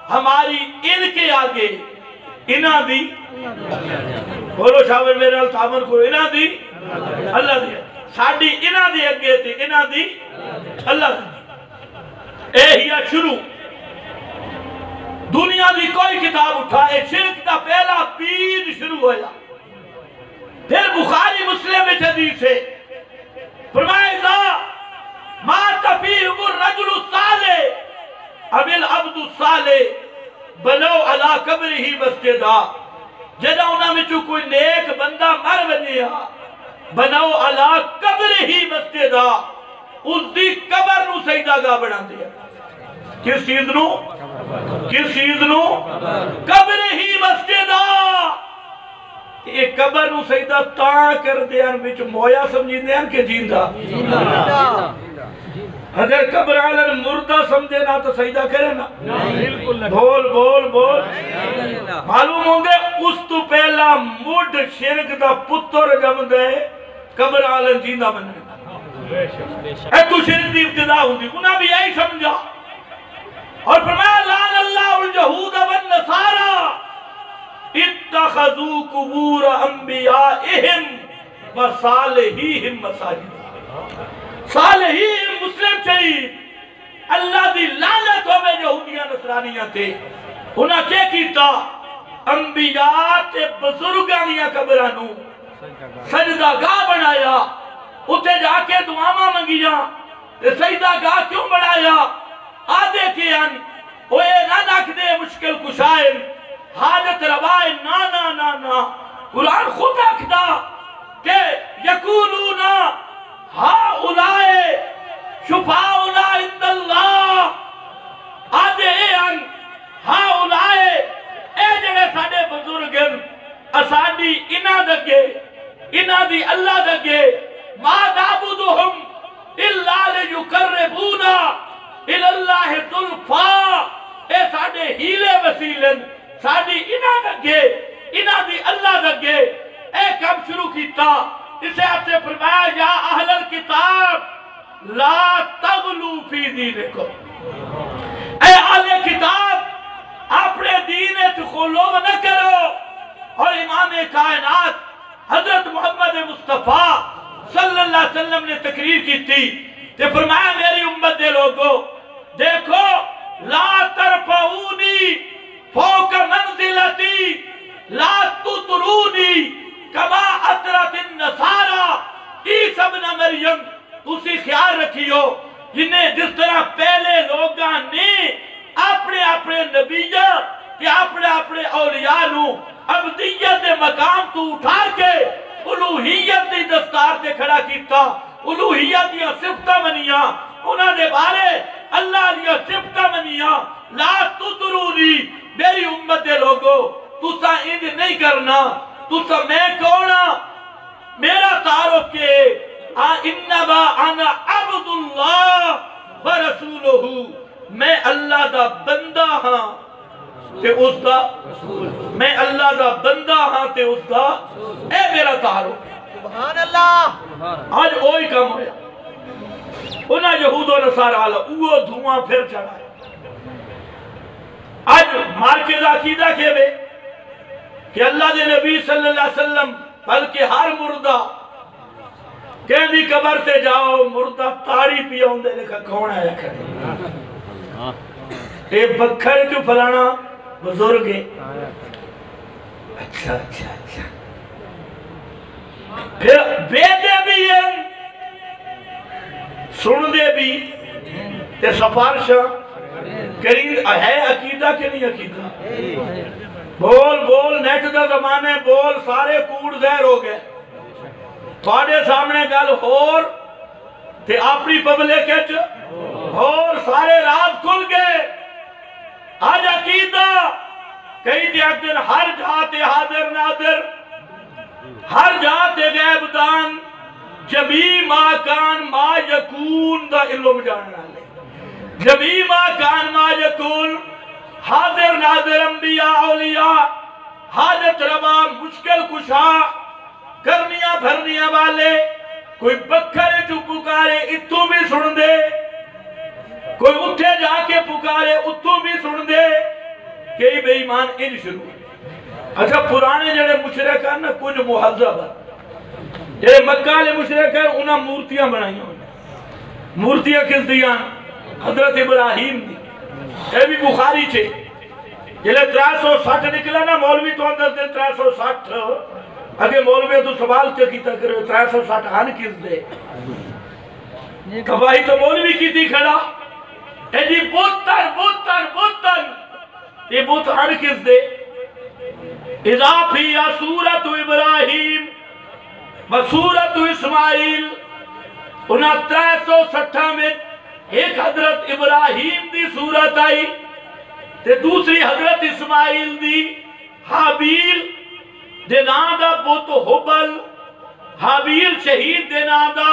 Speaker 1: ہماری ان کے آگے انہاں دی، بولو شاور میرے التامن کو، انہاں دی اللہ دی، ساڑھی انہاں دی اگے تھی، انہاں دی اللہ دی۔ اے ہیا شروع، دنیا دی کوئی کتاب اٹھائے، شرک کا پہلا پید شروع ہوا۔ پھر بخاری مسلم میں حدیث ہے، فرمائے ذا مات فیہم الرجل الصالح اب العبد الصالح بنو علی قبرہ مسجدہ، جدہ انہاں میں کوئی نیک بندہ مر بنیا بناؤ علا قبر ہی مسجدہ اس دی قبر نو سجدہ گاہ بنا دیا کس چیز نو قبر ہی مسجدہ یہ قبر نو سجدہ تاں کر دیا بچ مویا سمجھی دیا کہ جیندہ اگر قبر عالم مردہ سمجھے نا تو سجدہ کرے نا بول معلوم ہوں گے اس تو پہلا مڈ شرک دا پتر جم دے قبر عالم جیندہ بنے اے تو شرک دی ابتدا ہوں دی انہاں بھی یہی سمجھا اور فرمایا لعن اللہ الجہود والنصارى اتخذوا قبور انبیائہم وصالحیہم مساجد صالحین مسلم شریف اللہ دی لعنت ہوئے یہودیاں نصرانیاں تھے انہاں کیا کیتا انبیاء تے بزرگانیاں قبرانوں سجدہ گاہ بنایا اتھے جا کے دعاواں منگیاں تے سجدہ گاہ کیوں بنایا آدھے کے ان اوے نہ نک دے مشکل کشائن حاجت روائن نا قرآن خود اکھدا کہ یقولون ہاؤلائے شفاؤنا عند اللہ آدھے ان ہاؤلائے اے جڑے ساڑے بزرگن اساڑی انہ دگے انہ دی اللہ دگے ما نعبدہم اللہ لیقربونا الاللہ ذلفا اے ساڑے ہیلے وسیلن ساڑی انہ دگے انہ دی اللہ دگے اے کم شروع کیتا اسے آپ سے فرمایا یا اہل الکتاب لا تغلو فی دینکم اے اہل کتاب اپنے دین غلو نہ کرو اور امام کائنات حضرت محمد مصطفیٰ صلی اللہ علیہ وسلم نے تقریر کی تھی کہ فرمایا میری امت دے لوگو دیکھو لا ترفعونی فوق منزلتی لا تطرونی کما اطرت النصارى عیسیٰ ابن مریم تسی خیال رکھیو جنہیں جس طرح پہلے لوگاں نے اپنے نبیہ کہ اپنے اولیاء نو عبدیت مقام تو اٹھا کے الوہیت دی دستار تے کھڑا کیتا الوہیت دیا صفتہ منیاں انہاں نے بارے اللہ دیا صفتہ منیاں لا تطرونی میری امت دے لوگو تسا انج نہیں کرنا تسا میں کونا میرا تعارف کے انما انا عبد اللہ ورسولہ میں اللہ دا بندہ ہاں تے اس دا میں اللہ دا بندہ ہاں تے اس دا اے میرا تعارف
Speaker 4: سبحان اللہ
Speaker 1: آج اوہی کم ہویا انہاں یہود و نصارہ اوہ دھواں پھر چڑھائے آج مارکز عقیدہ کے بے کہ اللہ دے نبی صلی اللہ علیہ وسلم بلکہ ہر مردہ کہیں دی قبر سے جاؤ مردہ تاڑی پیا ہوں دے لکھا کون آیا کھڑے اے بکھر جو فلانا بزرگ ہے اچھا پھر بیدے بھی ہیں سن دے بھی تے سفارشہ کرید ہے عقیدہ کہ نہیں عقیدہ بول نیٹ دا زمانے بول سارے کوڑ زہر ہو گئے تھوڑے سامنے گل ہور تے اپنی پبلک اچ ہور سارے راز کھل گئے آج عقیدہ کئی تے ایک دن ہر جاتے حاضر ناظر ہر جاتے غیب دان جمی ما کان ما یکون دا علم جاننا لے جمی ما کان ما یکون حاضر ناظر انبیاء اولیاء حاجت روا مشکل کشا کرنیاں بھرنیاں والے کوئی بکھرے جو پکارے اتو بھی سن دے کوئی اٹھے جا کے پکارے اتو بھی سن دے کئی بے ایمان ان شروع اچھا پرانے جڑے مشرک ہیں نا کچھ محذب ہیں جڑے مکہ والے مشرک ہیں انہاں مورتیاں بنائیاں مورتیاں کس دیاں حضرت ابراہیم دی اے بھی بخاری چھے جلے 360 نکلا نا مولوی تو اندر دے 360 اگے مولوی تو سوال کیا کیتا کرے 360 ہن کس دے کباہی تو مولوی کی تھی کھڑا اے جی بوتن یہ بوت ہن کس دے اضافی یا سورت ابراہیم و سورت اسماعیل انہاں 360 میں ایک حضرت ابراہیم دی سورت آئی تے دوسری حضرت اسماعیل دی حابیل دے نام دا بت حبل حابیل شہید دے نام دا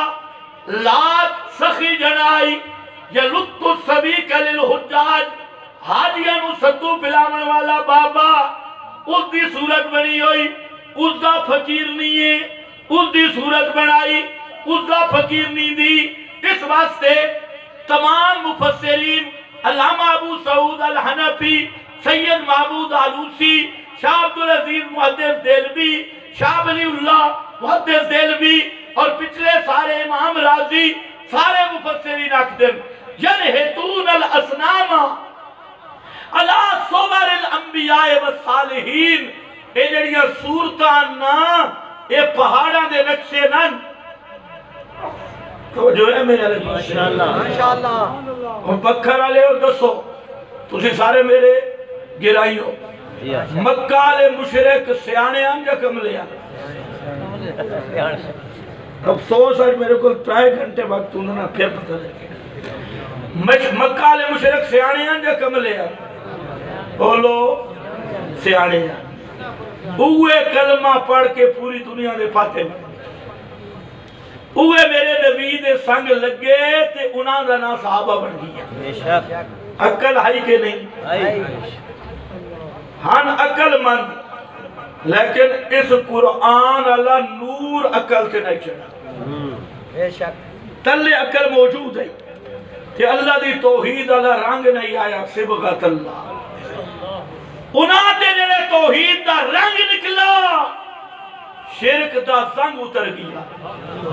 Speaker 1: لات سخی جنائی یا لط السبیق للحجاج حاجیاں نو ستو پلاون والا بابا اس دی صورت بنی ہوئی اس دا فقیر نہیں ہے اس دی صورت بنائی اس دا فقیر نہیں دی اس واسطے تمام مفسرین علامہ ابو سعود الحنفی سید محمود آلوسی شاہ عبدالعزیز محدث دیلوی شاہ ولی اللہ محدث دیلوی اور پچھلے سارے امام راضی سارے مفسرین اکدم ینہتون الاسنام علی صور الانبیاء والصالحین اے جڑیاں صورتان نا اے پہاڑاں دے نقشے نن تو جو ہے میرے علیہ
Speaker 4: ماشاءاللہ
Speaker 1: ہم پکھر والے اور دسو تسی سارے میرے گرائی ہو مکہ والے مشرک سیانے آن یا کملے آن افسوس آج میرے کو 3 گھنٹے وقت انہوں پھر پتہ لگے مکہ والے مشرک سیانے آن یا کملے آن بولو سیانے آن اوے کلمہ پڑھ کے پوری دنیا دے پاتے بن اوے میرے نبی دے سنگ لگے تے انہاں دا نا صحابہ بن گیا عقل ہائی کے نہیں ہن عقل مند لیکن اس قرآن اللہ نور عقل سے نہیں چڑھا تلے عقل موجود ہے کہ اللہ دی توحید اللہ رنگ نہیں آیا صبغت اللہ انہاں تے جڑے توحید دا رنگ نکلا شرک دا زنگ اتر گیا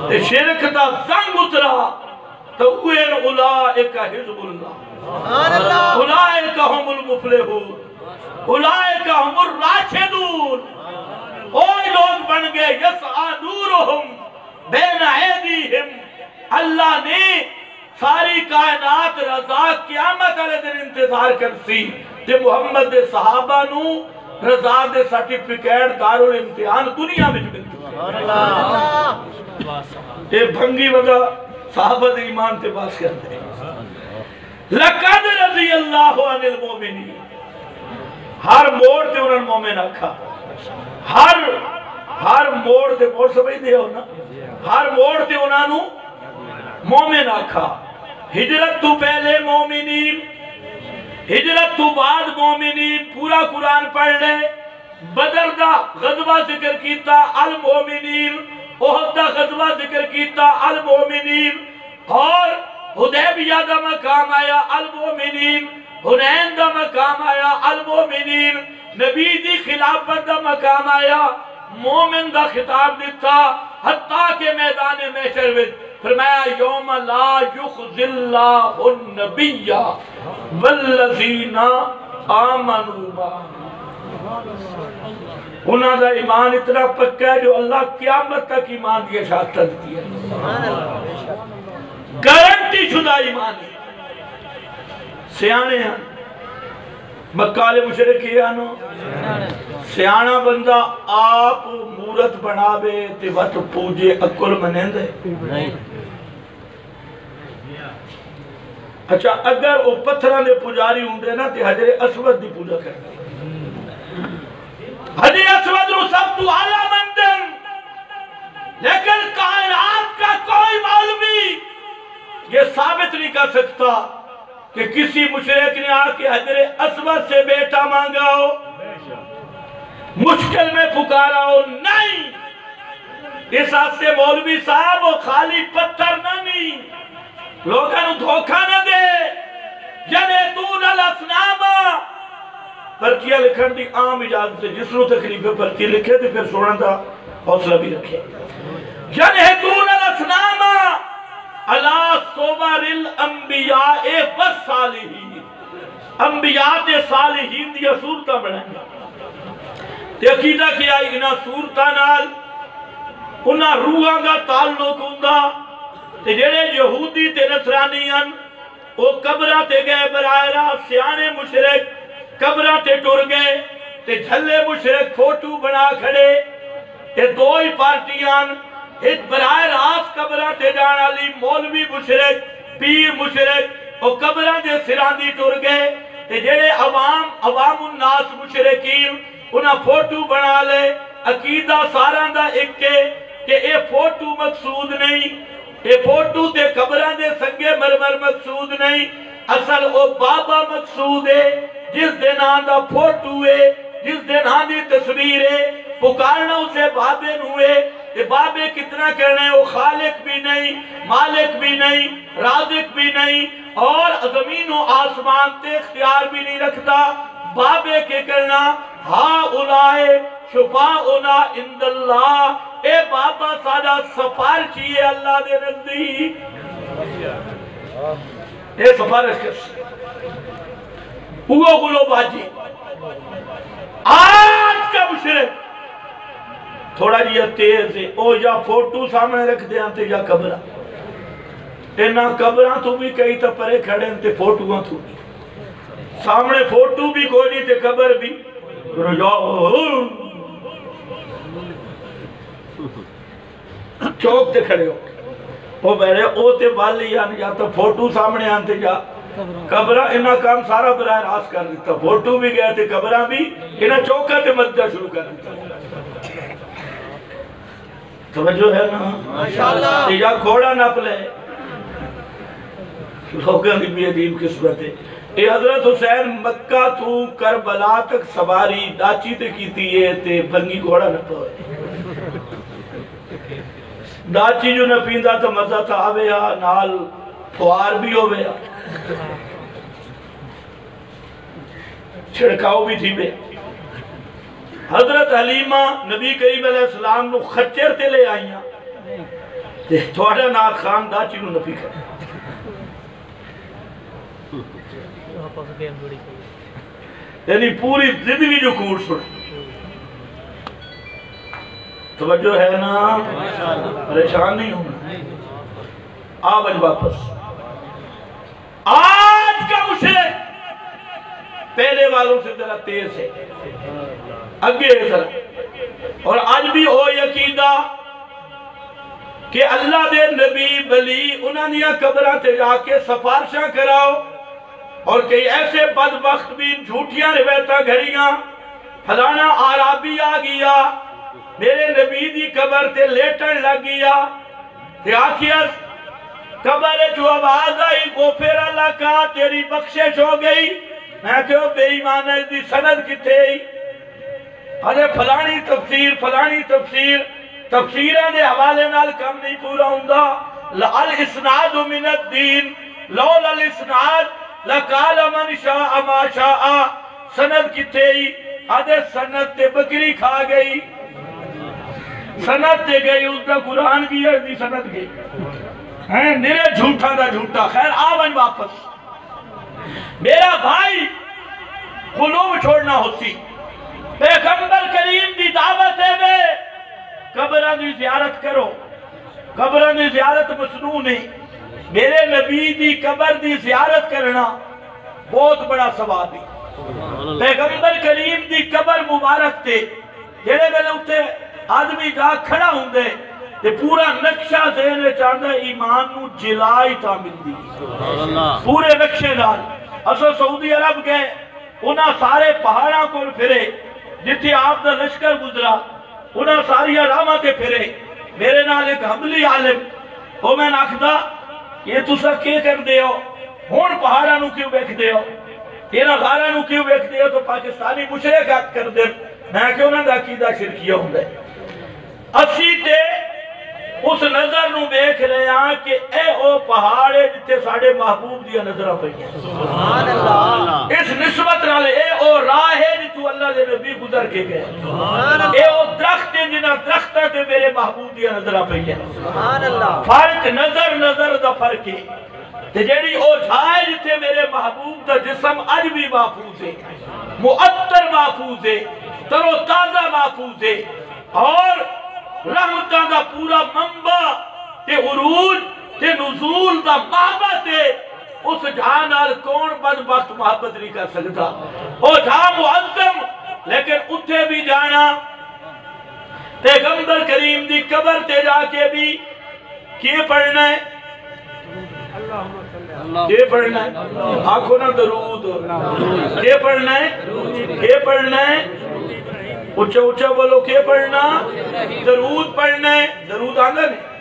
Speaker 1: تے شرک دا زنگ اترا تو اوین اولائک حزب اللہ اولائک ہم المفلحون اولائک ہم الراشدون اوہ لوگ بن گئے یسعى نورہم بین ایدیہم اللہ نے ساری کائنات رضا قیامت علیہ دن انتظار کرسی تے محمد دے صحابہ نو رضا دے سرٹیفکیٹ دارالامتحان دنیا میں ملتی اے بھنگی وجہ صحابہ دے ایمان تے باس کرتے لقد رضی اللہ عن المومنین ہر موڑ تے انہوں نے مومن آکھا ہر موڑ تے موڑ سمجھ دیا ہونا ہر موڑ تے انہوں نے مومن آکھا ہجرت تو پہلے مومنین ہجرت تو بعد مومنین پورا قرآن پڑھ لے بدر دا غزوہ ذکر کیتا المومنین احد دا غزوہ ذکر کیتا المومنین اور حدیبیہ دا مقام آیا المومنین حنین دا مقام آیا المومنین نبی دی خلافت دا مقام آیا مومن دا خطاب دیتا حتیٰ کہ میدان محشر وچ فرمایا یوم لا یخزی اللہ النبی والذین آمنوا انہاں دا ایمان اتنا پکا ہے جو اللہ قیامت تک ایمان دیا شاہدت دیا گارنٹی شدہ ایمان ہے سیانے ہیں مکال مشرکیانو سیانہ بندہ آپ مورت بناوے تے وقت پوجے اکل منین دے اچھا اگر وہ پتھران دے پجاری ہوں دے نا تے حجر اسود دی پوجا کرتے حجر اسود رو سب تو اعلیٰ مندن لیکن کائنات کا کوئی معلومی یہ ثابت نہیں کر سکتا کہ کسی مشرک نے آکے حجر اسود سے بیٹا مانگا ہو مشکل میں پکارا ہو نہیں اس حد سے مولوی صاحب وہ خالی پتھر نہ نہیں لوگاں نو دھوکہ نہ دے ینہتون الاسنام پرچیاں لکھن دی عام اجازت سے جس نو تکلیف پرچی لکھے تھے پھر سوڑن دا حوصلہ بھی رکھے ینہتون الاسنام علی صور الانبیاء والصالحین انبیاء تے صالحین دیا صورتہ بڑھائیں تے عقیدہ کیا انہاں صورتہ نال انہاں روحاں کا تعلق ہوندہ تے جڑے یہودی تے نصرانیان وہ قبرہ تے گئے براہ راست سیانے مشرک قبرہ تے ٹر گئے تے جھلے مشرک فوٹو بنا کھڑے یہ دو ہی پارٹیاں ایک براہ راست قبران تے جان والی مولوی مشرک پیر مشرک اور قبران دے سران دی ٹر گئے تے جڑے عوام الناس مشرکین انہاں فوٹو بنا لے عقیدہ ساران دا ایک کہ اے فوٹو مقصود نہیں اے فوٹو تے قبران دے سنگے مرمر مقصود نہیں اصل او بابا مقصود ہے جس دن آندہ فوٹو ہے جس دن آندھی تصویر ہے پکارنا اسے بابے ہوئے کہ بابے کتنا کرنے وہ خالق بھی نہیں مالک بھی نہیں رازق بھی نہیں اور زمین و آسمان تے اختیار بھی نہیں رکھتا بابے کے کرنا ہاں اولائے شفاؤنا عند اللہ اے بابا سادہ سفارشی ہے اللہ دے نزدیک اے سفارش کر اوہ گلو باجی آج کا مشرک تھوڑا جیا تیز ہے او یا فوٹو سامنے رکھ دے آنتے یا قبرہ اینا قبرہ تو بھی کئی تا پرے کھڑے انتے فوٹواں تو بھی سامنے فوٹو بھی کوئی نہیں تے قبر بھی چوک تے کھڑے ہو وہ بہرے او تے بالی آنے جاتا فوٹو سامنے آنتے جا قبرہ انہا کام سارا براہ راست کر دیتا فوٹو بھی گیا تے قبرہ بھی انہا چوکہ تے مددہ شروع کر دیتا توجہ ہے نا ماشاءاللہ یا گھوڑا نہ پلے لوگوں کی بھی عجیب قسمت ہے اے حضرت حسین مکہ تو کربلا تک سواری داچی تے کیتی ہے تے بنگی گھوڑا نہ پوئے داچی جو نہ پیندہ تو مزہ تھا آویا نال فوار بھی ہو گیا چھڑکاؤ بھی تھی بے حضرت حلیمہ نبی کریم علیہ السلام نو خچر تے لے آئیاں تھوڑا نات خان داچی نو نبی کر یعنی پوری زندگی جو کور سن توجہ ہے نا پریشان نہیں ہونا آبن واپس آج کا مشرک پہلے والوں سے ذرا تیز ہے اگے ذرا اور آج بھی ہو یقیدہ کہ اللہ دے نبی ولی انہاں دیا قبرہ تے جا کے سفارشاں کراؤ اور کئی ایسے بدبخت بھی جھوٹیاں روایتاں گھڑیاں فلانا عربی آ گیا میرے نبی دی قبر تے لیٹن لگ گیا تے آکھیس قبر جو آواز آئی غفر اللہ کا تیری بخشش ہو گئی میں کہو بے ایمان ہے دی سند کتے ہی ارے فلانی تفسیر تفسیران دے حوالے نال کم نہیں پورا ہوندہ الاسناد من الدین لولا الاسناد لقال من شاء ما شاء سند کتے ہی ادھے سند تے بکری کھا گئی سند تے گئی اس دا قرآن کی ہے دی سند گئی نرے جھوٹا دا جھوٹا خیر آون واپس میرا بھائی قلوب چھوڑنا ہوتی پیغمبر کریم دی دعوت ہے بے قبران دی زیارت کرو قبران دی زیارت مسنون نہیں میرے نبی دی قبر دی زیارت کرنا بہت بڑا ثواب ہے پیغمبر کریم دی قبر مبارک تے جڑے میں نے آدمی جا کھڑا ہوں دے تے پورا نقشہ ذہن چاہتا ہے ایمان نو جلائی تعمیل دی پورے نقشے نال اسو سعودی عرب گئے انہاں سارے پہاڑاں کو پھرے جتھے آپ دا لشکر گزرا انہاں ساری راما تے پھرے میرے نال ایک حملی عالم وہ میں ناکھدا یہ تسا کیا کر دے ہو ہون پہاڑاں نو کیوں بیک دے ہو تیرا غاراں نو کیوں بیک دے ہو تو پاکستانی مشرک حق کر دے میں کہ انہاں دا عقیدہ شرکیہ ہوں دے اسی تے اس نظر نو بیک رہے ہیں کہ اے او پہاڑے جتے ساڑے محبوب دیا نظرہ پہ ہیں سبحان اللہ اس نسبت نالے اے او راہ ہے جتو اللہ دے نبی گزر کے گئے اے او درخت ہیں جنہ درختہ تے میرے محبوب دیا نظرہ پہ ہیں سبحان اللہ فرق نظر دا فرق ہے تے جیڑی او جھائے جتے میرے محبوب دا جسم اج بھی محفوظ ہے معطر محفوظ ہے تر و تازہ محفوظ ہے اور رحمتاں دا پورا منبع تے عروج تے نزول دا محبت ہے اس جہاں نال کون بدبخت محبت نہیں کر سکتا او جہاں معظم لیکن اتھے بھی جانا پیغمبر کریم دی قبر تے جا کے بھی کیے پڑھنا ہے کیے پڑھنا ہے آنکھوں نہ درود کیے پڑھنا ہے کیے پڑھنا ہے اچھا اچھا بولو کیے پڑھنا درود پڑھنا ہے درود آنگا نہیں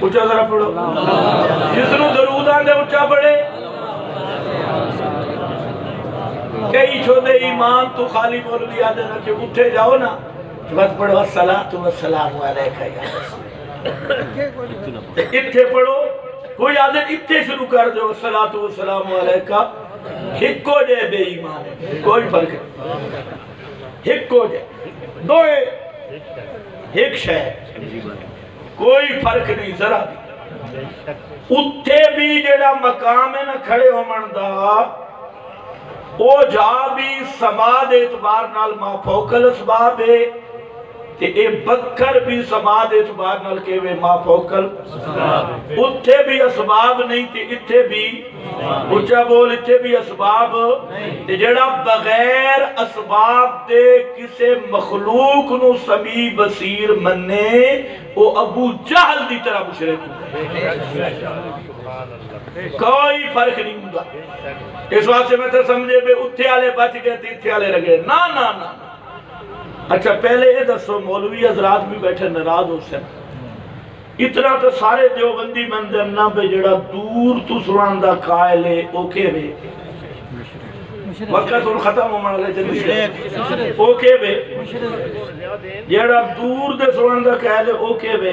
Speaker 1: اچھا ذرا پڑھو جس نو درود آنگا اچھا پڑھے کئی چھوڑے ایمان تو خالی بول بھی آدھے نا کہ اٹھے جاؤ نا بس پڑھو الصلاۃ والسلام علیکہ یا رسول اتھے پڑھو کوئی آدھے اتھے شروع کر دو الصلاۃ والسلام علیکہ ہکو جے بے ایمان ہے کوئی فرق نہیں ہکو جے دوئے ایک شہر کوئی فرق نہیں ذرا بھی اتھے بھی جڑا مقام ہے نا کھڑے ہو مندہ او جا بھی سماد اعتبار نال ما فوکل اسباب ہے تے اے بکر بھی سماد اعتبار نال کہوے ما فوکل اتھے بھی اسباب نہیں تے اتھے بھی اچھا بول اتھے بھی اسباب تے جڑا بغیر اسباب دے کسے مخلوق نو سمیع بصیر مننے او ابو جہل دی طرح مشرک کوئی فرق نہیں ہوتا اس وقت سے میں تو سمجھے بے اتھے آلے بچ گئے تھے اتھے آلے رگے نا نا نا اچھا پہلے یہ دسو مولوی حضرات بھی بیٹھے نراض ہو سے اتنا تو سارے دیوبندی مندر نا بے جڑا دور تو سراندہ قائلے اوکے بے وقت ان ختم ہو مانا لے چلی اوکے بے جڑا دور دے سراندہ قائلے اوکے بے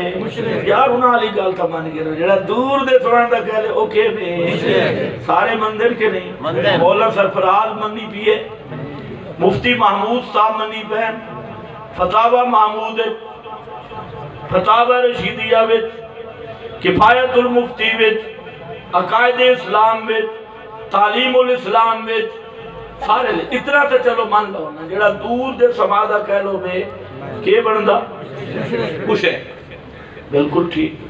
Speaker 1: یار انہا علی گال تھا مانی گئے جڑا دور دے سراندہ قائلے اوکے بے سارے مندر کے نہیں مولا سرفراز منی پیئے مفتی محمود صاحب منی بہن فتاوہ محمود فتاوہ رشیدیہ وچ کفایت المفتی وچ عقائد اسلام وچ تعلیم الاسلام وچ سارے لے اتنا تو چلو مان لو نا جڑا دور دے سمادہ کہہ لو بے کہ بندہ مشرک بالکل ٹھیک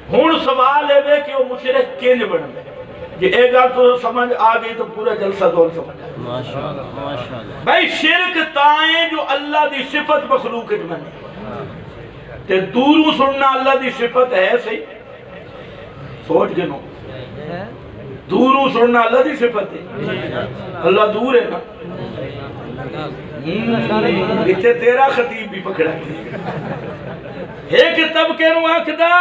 Speaker 1: ہون سوال ہے بے کہ وہ مشرک کیوں نہیں بن دے یہ ایک گال تو سمجھ آگئی تو پورا جلسہ دول سمجھ آئے بھائی شرک تائیں جو اللہ دی صفت مخلوق اجمانی تے دوروں سننا اللہ دی صفت ہے صحیح سوچ گنو دوروں سننا اللہ دی صفت ہے اللہ دور ہے نا اتھے تیرا خطیب بھی پکڑا ایک طبقے نو آکھدا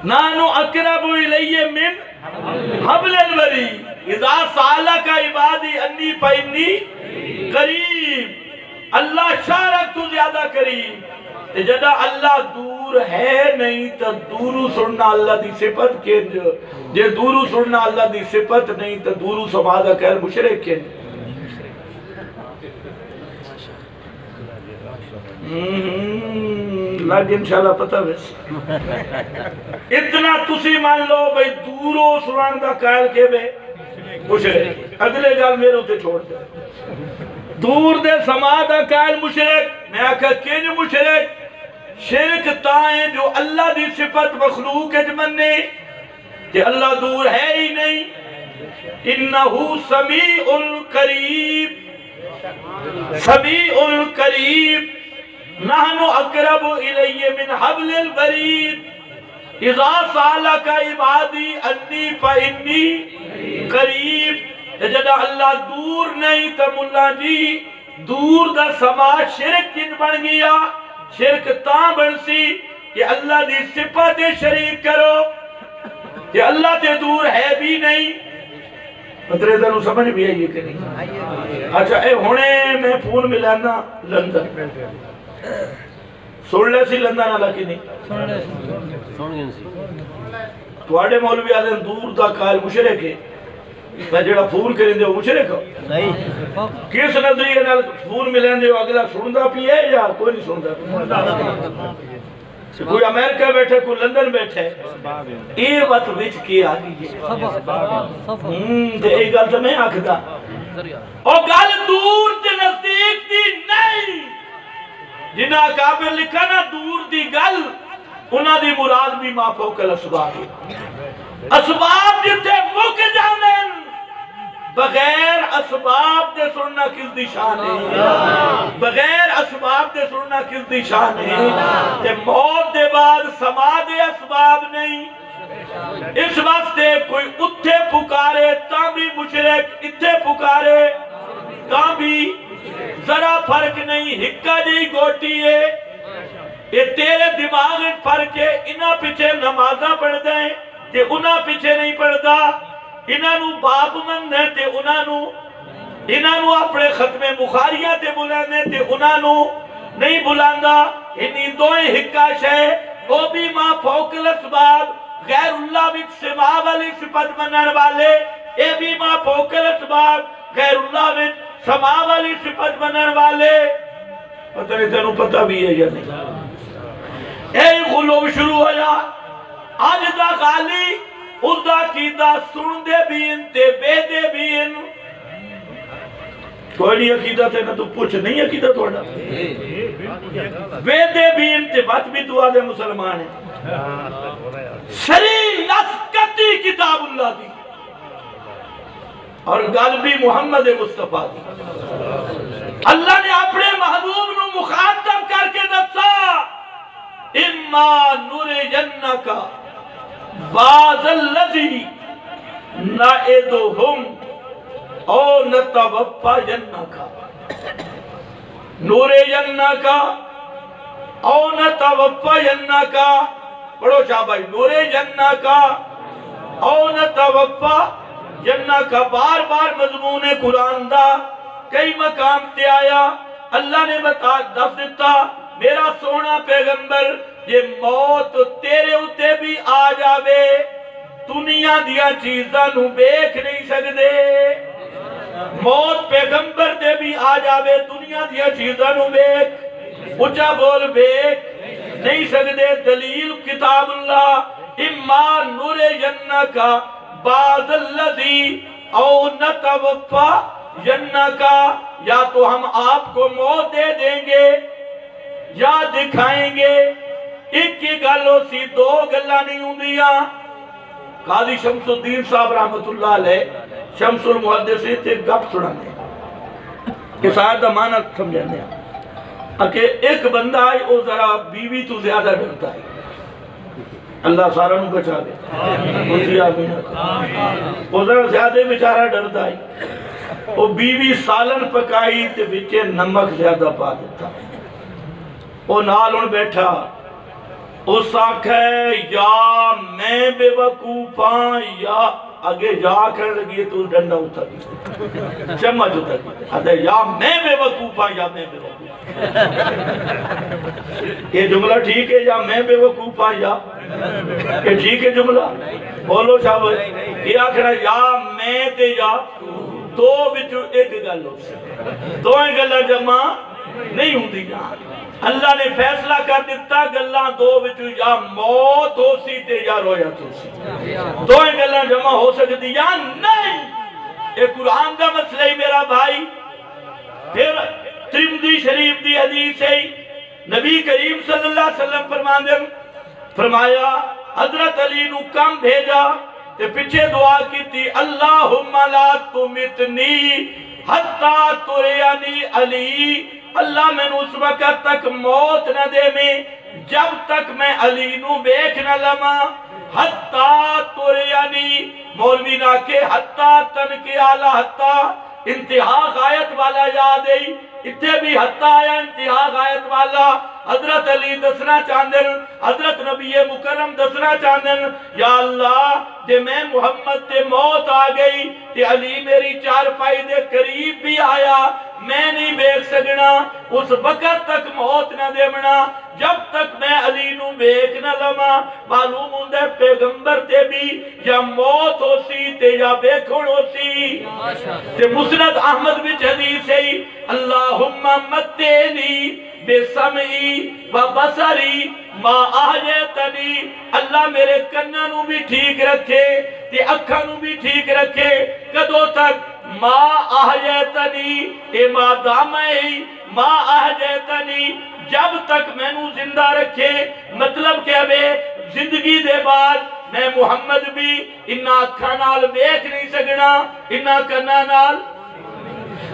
Speaker 1: نانو اقرب الیہ من حبل الوری اذا سالک عبادی انی فانی قریب اللہ شارک تو زیادہ قریب جدہ اللہ دور ہے نہیں تو دورو سننا اللہ دی صفت کے جے دورو سننا اللہ دی صفت نہیں تو دورو سمادہ کہل مشرک کے لگ انشاءاللہ پتہ ویسے اتنا تسی مان لو بھئی دورو سنان دا قائل کے بے مشرک اگلے گال میرے ہوتے چھوڑ دے دور دے سمادہ قائل مشرک میں آکھا کینج مشرک شرک تائیں جو اللہ دی صفت مخلوق اجمنے کہ اللہ دور ہے ہی نہیں انہو سمیع قریب سمیع قریب نحن اقرب الیہ من حبل الورید اذا سالک عبادی انی فانی قریب جدہ اللہ دور نہیں تو ملا جی دور دا سما شرک کن بن گیا شرک تاں بن سی کہ اللہ دی صفت شریک کرو کہ اللہ تے دور ہے بھی نہیں پترے دنوں سمجھ بھی ہے یہ کہ نہیں اچھا اے ہونے میں فون ملانا لندن سن لے سی لندن اللہ کی نہیں توڑے مولوی آدھیں دور دا قائل مشرک ہے میں جڑا فون کریں دے وہ مشرک ہو کس نظریے نال فون ملیں دے وہ اگلا سندا پی ہے یا کوئی نہیں سندا کوئی امریکہ بیٹھے کوئی لندن بیٹھے اے وقت وچ کی آگئی ہے تے اے گل تو میں آکھدا او گل دور تے نزدیک دی نہیں جنہاں کابر لکھا نا دور دی گل انہاں دی مراد بھی مافوق الاسباب اسباب جتے مک جامن بغیر اسباب دے سننا کس دی شان ہے؟ بغیر اسباب دے سننا کس دی شان ہے؟ تے موت دے بعد سما دے اسباب نہیں، اس واسطے کوئی اتھے پکارے تاں بھی مشرک، اتھے پکارے تاں بھی ذرا فرق نہیں، ہکا جی گوٹی ہے، یہ تیرے دماغ فرق ہے، انہاں پیچھے نمازہ پڑھ دیں تے انہاں پیچھے نہیں پڑھ دا، انہاں نو باپ من ہے تے انہاں نو اپنے ختم بخاریاں تے بلانے تے انہاں نو نہیں بلاندا، انہی دوئیں ہکا شے، وہ بھی ماں فوق الاسباب غیر اللہ وچ سما والی صفت منن والے، اے بھی ماں فوق الاسباب غیر اللہ وچ سما والی صفت منن والے، پتہ نہیں تینوں پتہ بھی ہے یا نہیں؟ اے غلوب شروع ہویا، آج دا غالی اس دا عقیدہ سن دے بھی ان تے بے دے بھی ان، کوئی نہیں عقیدہ تے نہ تو پوچھ نہیں عقیدہ توڑا، بے دے بھی ان تے بات بھی تو آدھے مسلمان ہیں، شریع نسکتی کتاب اللہ دی اور قلبی محمد مصطفیٰ دی، اللہ نے اپنے محبوب نو مخاطب کر کے دسا اما نُرِيَنَّكَ بعض الذی نعدہم او نتوفینک، نُرِيَنَّكَ او نتوفینک، پڑھو شاہ بھائی، نُرِيَنَّكَ او نتوفینک، بار بار مضمون قرآن دا کئی مقام تے آیا، اللہ نے دس دیتا میرا سونا پیغمبر یہ موت تیرے اتے بھی آ جاوے دنیا دیا چیزاں نو بیک نہیں سکدے، موت پیغمبر دے بھی آ جاوے دنیا دیا چیزاں نو بیک، اچھا بول بیک نہیں سکدے، دلیل کتاب اللہ اما نُرِيَنَّكَ بعض الذی او نتوفینک، یا تو ہم آپ کو موت دے دیں گے یا دکھائیں گے، ایک کی گلوں سی دو گلہ نہیں ہوں دیا، قاضی شمس الدین صاحب رحمت اللہ علیہ شمس المحدثین تے گپ سنانے اس آیت دا معنی سمجھانے کہ ایک بندہ آئی او ذرا بیوی تو زیادہ ڈرتا ہے، اللہ سارا نو بچا دے، اسی آمین، او ذرا زیادہ بیچارہ ڈرتا ہے، او بیوی سالن پکائی تے بچے نمک زیادہ پا دیتا، او نال ان بیٹھا، اس آکھے یا میں بے وقوفاں یا آگے جا کر لگی تو ڈنڈا اٹھا دی چمچ اٹھا دی آدھے یا میں بے وقوفاں یا میں بے وقوفاں، یہ جملہ ٹھیک ہے یا میں بے وقوفاں یا یہ ٹھیک ہے جملہ؟ بولو شاہ یہ آکھنا یا میں تے یا دو بچو ایک گل ہو سکتے، دو گلہ جمع نہیں ہوں دی جان، اللہ نے فیصلہ کر دیتا گلہ دو بچو یا موت ہو سی تے یا رویت ہو سی، دو گلہ جمع ہو سکتی یا نہیں، ایک قرآن کا مسئلہ ہی میرا بھائی، پھر ترمذی شریف دی حدیث ہے، نبی کریم صلی اللہ علیہ وسلم فرمایا حضرت علی نو کم بھیجا تے پیچھے دعا کی تھی اللہم لا تمتنی حتی تریانی علی، اللہ میں نے اس وقت تک موت نہ دے میں جب تک میں علی نو بیک نہ لما، حتی تریانی مولوی نہ کے حتی تن کے آلہ حتی انتہا غایت والا یاد ہے، اتھے بھی حتی آیا انتہا غایت والا، حضرت علی دسنا چاندن، حضرت نبی مکرم دسنا چاندن، یا اللہ جے میں محمد تے موت آ گئی تے علی میری چار پائی دے قریب بھی آیا، میں نہیں بیک سکنا، اس وقت تک موت نہ دیمنا جب تک میں علی نو بیک نہ لما، معلوم ہوں دے پیغمبر تے بھی یا موت ہو سی تے یا بیکھن ہو سی، تے مسند احمد بچ حدیث ہے اللہم متینی بے سمعی و بصری ما آجیتنی، اللہ میرے کننوں بھی ٹھیک رکھے تے اکھنوں بھی ٹھیک رکھے، کدو تک ما آجیتنی اے ما دامئی ما آجیتنی، جب تک میں نو زندہ رکھے، مطلب کہ ابے زندگی دے بعد میں محمد بھی انہا اکھا نال دیکھ نہیں سکنا، انہا کنا نال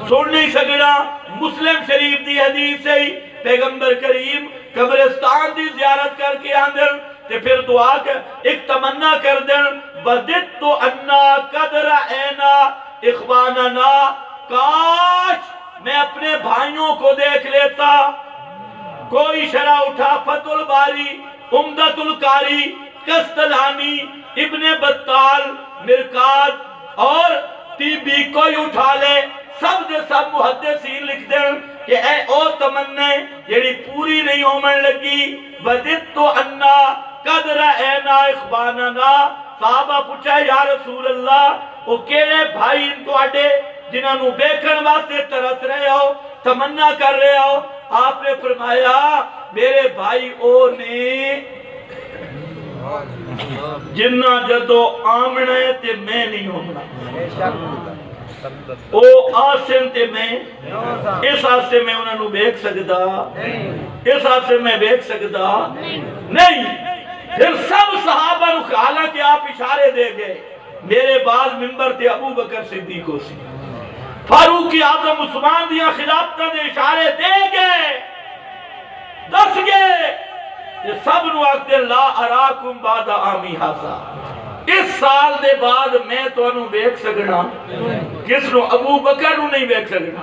Speaker 1: سن نہیں سکنا۔ مسلم شریف دی حدیث سے ہی پیغمبر کریم قبرستان دی زیارت کر کے آندن تے پھر دعا کر ایک تمنا کر دن وَدِدْتُ أَنَّا قَدْ رَأَيْنَا إِخْوَانَنَا، کاش میں اپنے بھائیوں کو دیکھ لیتا۔ کوئی شرح اٹھا فتح الباری، عمدۃ القاری، قسطلانی، ابن بطال، مرقات اور طیبی کوئی اٹھا لے، سب دے سب محدثین لکھ دیں کہ اے او تمنے جیڑی پوری نہیں ہومن لگی۔ وَدِدْتُ أَنَّا قَدْ رَأَيْنَا إِخْوَانَنَا، صحابہ پوچھا یا رسول اللہ وہ کیڑے بھائی ان کو آڈے جنہاں نو بیکن واسطے ترس رہے ہو، تمنا کر رہے ہو؟ آپ نے فرمایا میرے بھائی او نے جنہ جدو آمنے تے میں نہیں ہومنا، او آسن تے میں اس آسے میں انہوں نے بیک سکدا، اس آسے میں بیک سکدا نہیں۔ پھر سب صحابہ نو حالانکہ آپ اشارے دے گئے، میرے بعد ممبر تے ابو بکر صدیق ہو سی، فاروق اعظم عثمان دیا خلافتہ دے اشارے دے گئے، دس گئے کہ سب نو آکتے لا اراکم بعد آمی حاضا، اس سال دے بعد میں تو انہوں بیک سکنا، کس نو ابو بکر نو نہیں بیک سکنا،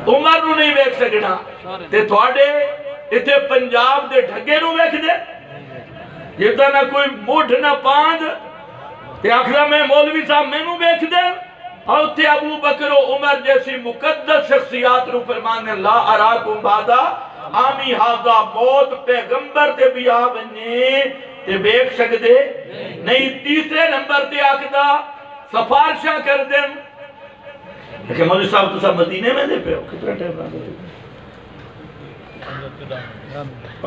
Speaker 1: عمر نو نہیں بیک سکنا، تے تھوڑے اتھے پنجاب دے ڈھگے نو بیک دے جتا نہ کوئی موٹھ نہ پاند تے آخرہ میں مولوی صاحب میں نو بیک دے، اور تے ابو بکر و عمر جیسی مقدس شخصیات نو فرمانے لا اراکم بعد آمی حاضا، موت پیغمبر تے بھی آبنے تے بیک سکدے نہیں۔ تیسرے نمبر تے آکدہ سفارشہ کر دیں، لیکن مولوی صاحب تو سب مدینے میں دے پہ ہو کتنا ٹائم آگے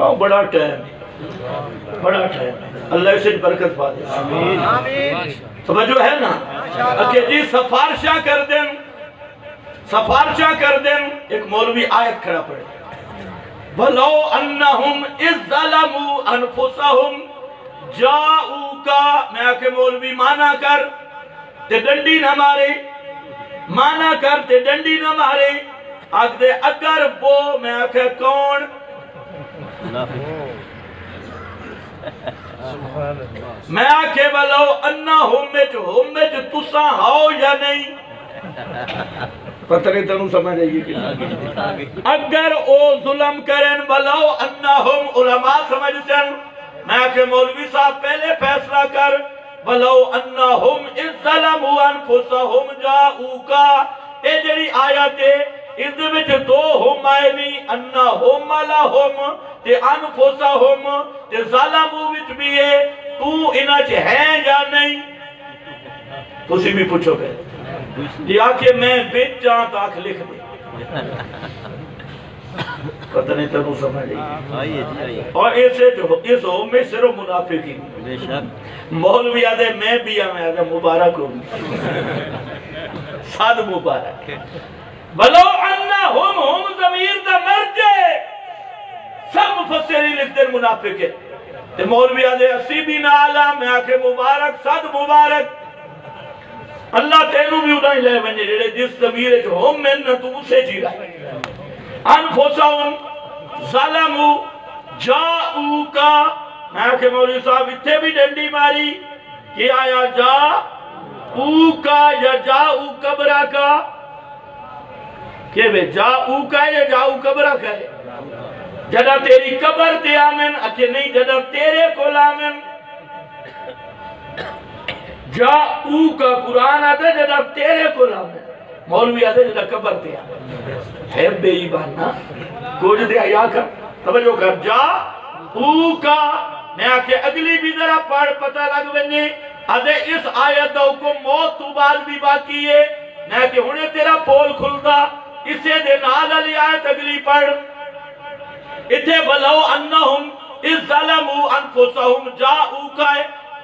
Speaker 1: آؤ، بڑا ٹائم بڑا ٹائم، اللہ اسے برکت پا دے، توجہ ہے نا کہ جی سفارشہ کر دیں، سفارشہ کر دیں۔ ایک مولوی آیت کھڑا پڑے وَلَوْ أَنَّهُمْ إِذْ ظَلَمُوا أَنفُسَهُمْ جَاءُوكَ، میں آکے مولوی مانا کر تے ڈنڈی نہ مارے، مانا کر تے ڈنڈی نہ مارے، آگ دے اگر وہ میں آکے کون میں آکے وَلَوْ أَنَّهُمْ میں جو تساں ہاؤ یا نہیں، پتہ نہیں تنوں سمجھ رہی ہے اگر او ظلم کریں وَلَوْ أَنَّهُمْ علماء سمجھتیں، میں آکے مولوی صاحب پہلے فیصلہ کر وَلَوْ أَنَّهُمْ إِذْ ظَلَمُوا أَنفُسَهُمْ جَاءُوكَ، اے جڑی آیت ہے اس دے وچ دو ہم آئے نہیں، انہم لہم تے انفسہم تے ظلموا وچ بھی ہے، تو انہاں چ ہے یا نہیں؟ تسی بھی پوچھو گے جی آکے میں بیچ جہاں تاک لکھ دے، پتہ نہیں تنوں سمجھ رہی، اور ایسے جو اس ہو میں صرف منافقین، مولوی آدھے میں بھی ہمیں آدھے مبارک ہوں، صد مبارک وَلَوْ أَنَّهُمْ ضمیر دا مرجے، سب مفسری لکھتے ہیں منافق ہے، تے مولوی آدھے اسی بھی نالا، میں آکے مبارک صد مبارک، اللہ تینوں بھی انہیں لے بنجے جڑے جس ضمیر جو ہم میں نہ تو اسے جی رہا ہے۔ انفسہم ظلموا جاؤکا، میں کہ مولوی صاحب اتھے بھی ڈنڈی ماری کہ آیا جاؤکا یا جاؤ قبرہ کا، کہ بے جاؤکا یا جاؤ قبرہ کا ہے، جدہ تیری قبر تے آمن، اچھے نہیں جدہ تیرے کو لامن، جاؤ کا قرآن آتا ہے جدہ تیرے کو لامن، مولوی آتا ہے جدہ قبر تے آمن، ہے بے ایمان نا، کچھ دے آیا کر توجہ کر جاؤ کا، میں آکے اگلی بھی ذرا پڑھ پتہ لگ بنی، آدھے اس آیت کو موت تو بعد بھی باقی ہے، میں کہ انہیں تیرا پول کھلتا، اسے دے نال علی آیت اگلی پڑھ، اتھے وَلَوْ أَنَّهُمْ إِذْ ظَلَمُوا أَنفُسَهُمْ جَاءُوكَ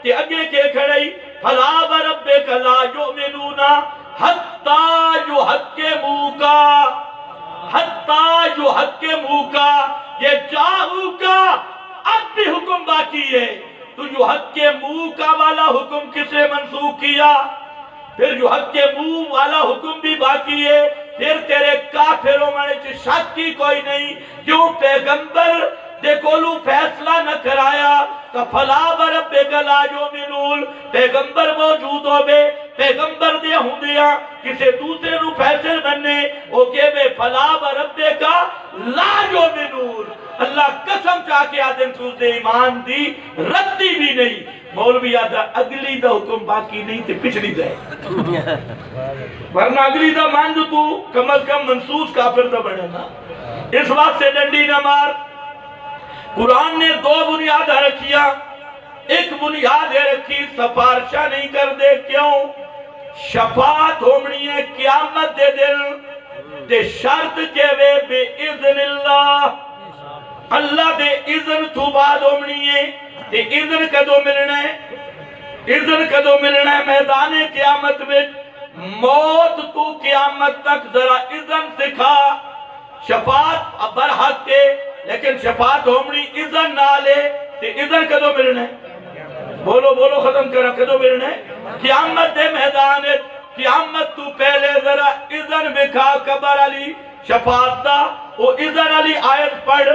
Speaker 1: تے اگے کے کھڑئی فَلَا وَرَبِّكَ لَا يُؤْمِنُونَ حَتَّى يُحَكِّمُوكَ، حَتَّى يُحَكِّمُوكَ، یہ جاؤکا اب بھی حکم باقی ہے، تو جو حق کے منہ کا والا حکم کس نے منسوخ کیا؟ پھر جو حق کے منہ والا حکم بھی باقی ہے، پھر تیرے کافروں میں شک کی کوئی نہیں، جو پیغمبر دے کولو فیصلہ نہ کرایا تو فلا بربک لا یؤمنون، پیغمبر موجود ہو بے، پیغمبر دے ہوں دیا کسے دوسرے نو فیصل بننے او کہ بے فلا بربک لا یؤمنون، اللہ قسم چاہ کے آدم تو دے ایمان دی ردی بھی نہیں، مولوی آدھا اگلی دا حکم باقی نہیں تے پچھلی دے ورنہ اگلی دا مان جو تو کم از کم منسوس کافر دا بڑھے نا۔ اس وقت سے ڈنڈی نہ مار۔ قرآن نے دو بنیاد رکھیا، ایک بنیاد رکھی سفارشہ نہیں کر دے، کیوں؟ شفاعت ہومنی ہے قیامت دے دل تے شرط کے وے بے اذن اللہ، اللہ دے اذن تو بعد ہومنی ہے تے اذن کدو ملنا ہے، اذن کدو ملنا ہے میدان قیامت میں، موت تو قیامت تک ذرا اذن سکھا، شفاعت برحق کے لیکن شفاعت ہومنی اذن نہ لے تے اذن کدو ملنا ہے، بولو بولو ختم کرا کدو ملنا ہے، قیامت دے میدان ہے، قیامت تو پہلے ذرا اذن بکھا قبر علی شفاعت دا، وہ اذن علی آیت پڑھ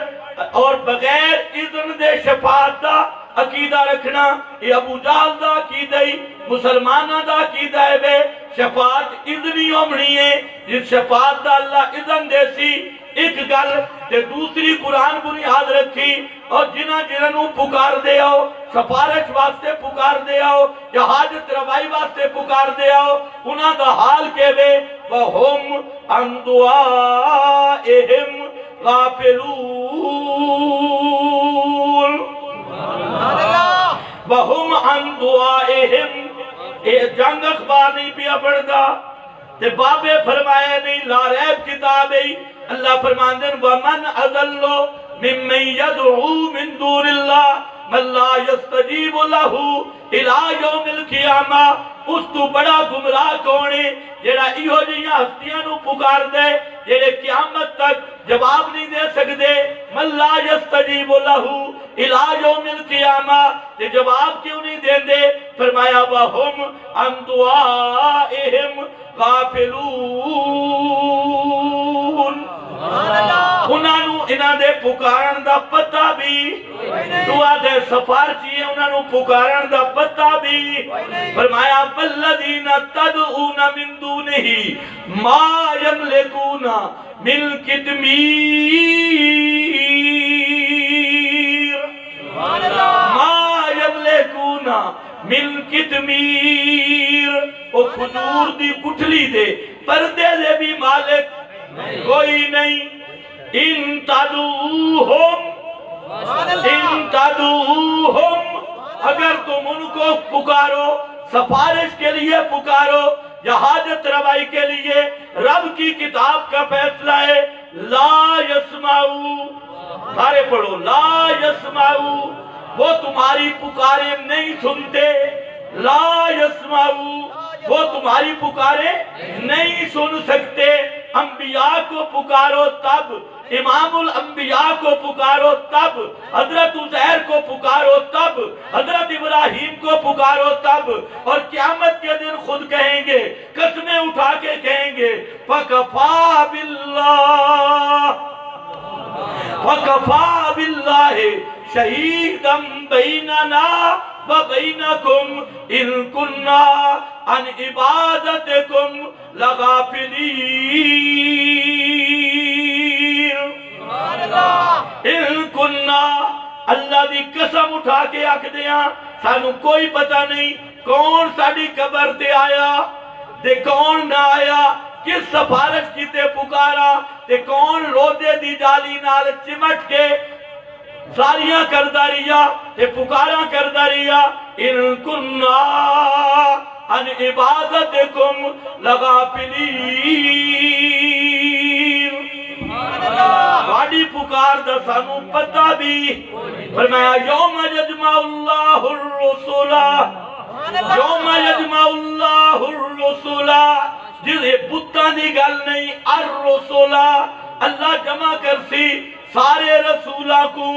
Speaker 1: اور بغیر اذن دے شفاعت دا عقیدہ رکھنا یہ ابو جہل دا عقیدہ ہی مسلمانہ دا عقیدہ ہے بے شفاعت اذنی ہومنی ہے، جس شفاعت دا اللہ اذن دے سی ایک گل تے دوسری قرآن بنیاد رکھی، اور جنہاں نو پکار دے آؤ سفارش واسطے پکار دے آؤ یا حاجت روائی واسطے پکار دے آؤ، انہاں دا حال کے بے وَهُمْ عَنْ دُعَائِهِمْ غَافِلُونَ، وَهُمْ عَنْ دُعَائِهِمْ، اے جنگ اخبار نہیں پیا پڑھدا تے بابے فرمائے نہیں لا ریب کتاب ہے، اللہ فرماندن وَمَنْ أَذَلُّ مِمَّنْ يَدْعُو مِن دُونِ اللَّهِ مَنْ لَا يَسْتَجِيبُ لَهُ إِلَىٰ يَوْمِ الْقِيَامَةِ، اس تو بڑا گمراہ کونے جیڑا ایہو جیہاں ہستیاں نو پکار دے جیڑے قیامت تک جواب نہیں دے سکدے، مَنْ لَا يَسْتَجِيبُ لَهُ إِلَىٰ يَوْمِ الْقِيَامَةِ تے جواب کیوں نہیں دین دے؟ فرمایا وَهُمْ عَنْ دُعَائِهِمْ غَافِلُونَ، انہاں نو انہاں دے پکارن دا پتہ بھی، دعا دے سفارشی ہے انہاں نو پکارن دا پتہ بھی، فرمایا وَالَّذِينَ تَدْعُونَ مِن دُونِهِ مَا يَمْلِكُونَ مِن قِطْمِيرٍ، مَا يَمْلِكُونَ مِن قِطْمِيرٍ، او کھجور دی کٹھلی دے پردے دے بھی مالک کوئی نہیں، ان تدعوہم اگر تم ان کو پکارو سفارش کے لیے پکارو یا حاجت روائی کے لیے، رب کی کتاب کا فیصلہ ہے لا یسمعو، سارے پڑھو لا یسمعو، وہ تمہاری پکاریں نہیں سنتے، لا یسمعو، وہ تمہاری پکاریں نہیں سن سکتے، انبیاء کو پکارو تب، امام الانبیاء کو پکارو تب، حضرت عزیر کو پکارو تب، حضرت ابراہیم کو پکارو تب، اور قیامت کے دن خود کہیں گے قسمیں اٹھا کے کہیں گے فَكَفَى بِاللَّهِ شَهِيدًا بَيْنَنَا وَبَيْنَكُمْ إِن كُنَّا عَنْ عِبَادَتِكُمْ لَغَافِلِينَ، إِن كُنَّا، اللہ دی قسم اٹھا کے آکھ دیاں سانو کوئی پتہ نہیں کون ساڑی قبر تے آیا تے کون نہ آیا، کس سفارش کی تے پکارا تے کون روزے دی جالی نال چمٹ کے ساریاں کرداریا تے پکارا کرداریا، ان کننا عن عبادتکم لغافلین، واڑی پکار دا سانو پتہ بھی، فرمایا یوم یجمع اللہ الرسول، یوم یجمع اللہ الرسول، جسے بتاں دی گل نہیں، الرسول، اللہ جمع کرسی سارے رسولہ کو،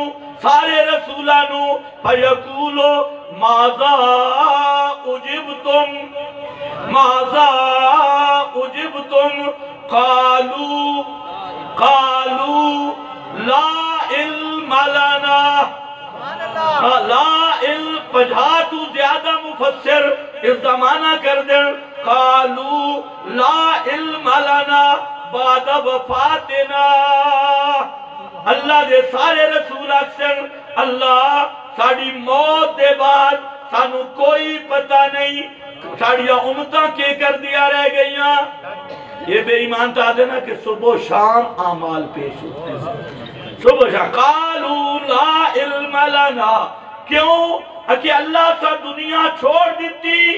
Speaker 1: سارے رسولانو فیقولو ماذا اجبتم ماذا اجبتم قالوا لا علم لنا لا علم پجھا تو زیادہ مفسر اس زمانہ کر دیں قالوا لا علم لنا بعد وفاتنا اللہ دے سارے رسول اکثر اللہ ساڑی موت دے بعد سانو کوئی پتہ نہیں ساڑیاں امتاں کے کر دیا رہ گئیاں یہ بے ایمان تا دینا کہ صبح و شام اعمال پیش ہوتے ہیں صبح و شام قالوا لا علم لنا کیوں کہ اللہ سا دنیا چھوڑ دیتی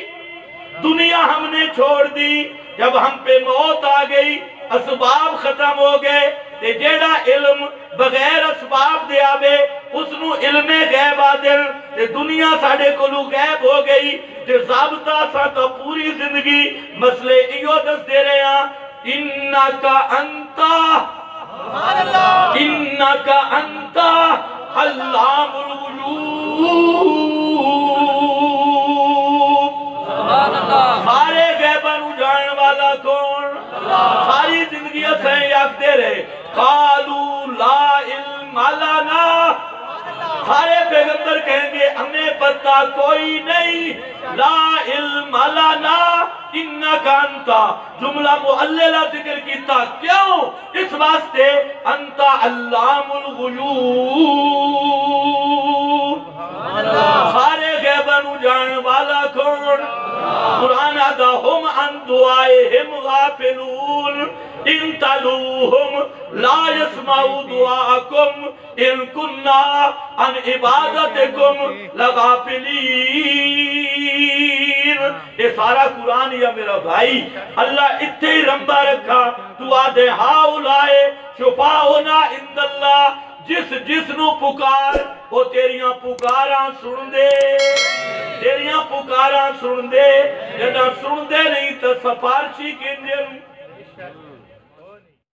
Speaker 1: دنیا ہم نے چھوڑ دی جب ہم پہ موت آ گئی اسباب ختم ہو گئے تے جیڑا علم بغیر اسباب دے آوے اس نو علم غیب آدل تے دنیا ساڑے کلو غیب ہو گئی تے ضابطہ سا تا پوری زندگی مسئلے ایو دس دے رہے ہیں انکا انتا علام الغیوب سارے غیبان اجان والا کون ساری زندگی اسیں یک دے رہے قالوا لا علم لنا سارے پیغمبر کہیں گے ہمیں پتہ کوئی نہیں لا علم لنا انکا انتا جملہ معللہ ذکر کیتا کیوں اس واسطے انتا علام الغیوب سارے غیبانو جان والا کون قرآن آدھا ہم ان دعائهم غافلون ان تلوهم لا يسمعوا دعاءكم ان كنا عن عبادتكم لغافلین یہ سارا قرآن یا میرا بھائی اللہ اتنے ہی رمبا رکھا تو آدھے ہاؤلائے شفاؤنا عند اللہ جس نو پکار وہ تیریاں پکاراں سن دے تیریاں پکاراں سن دے جدہ سن دے نہیں تو سفارشی کی جن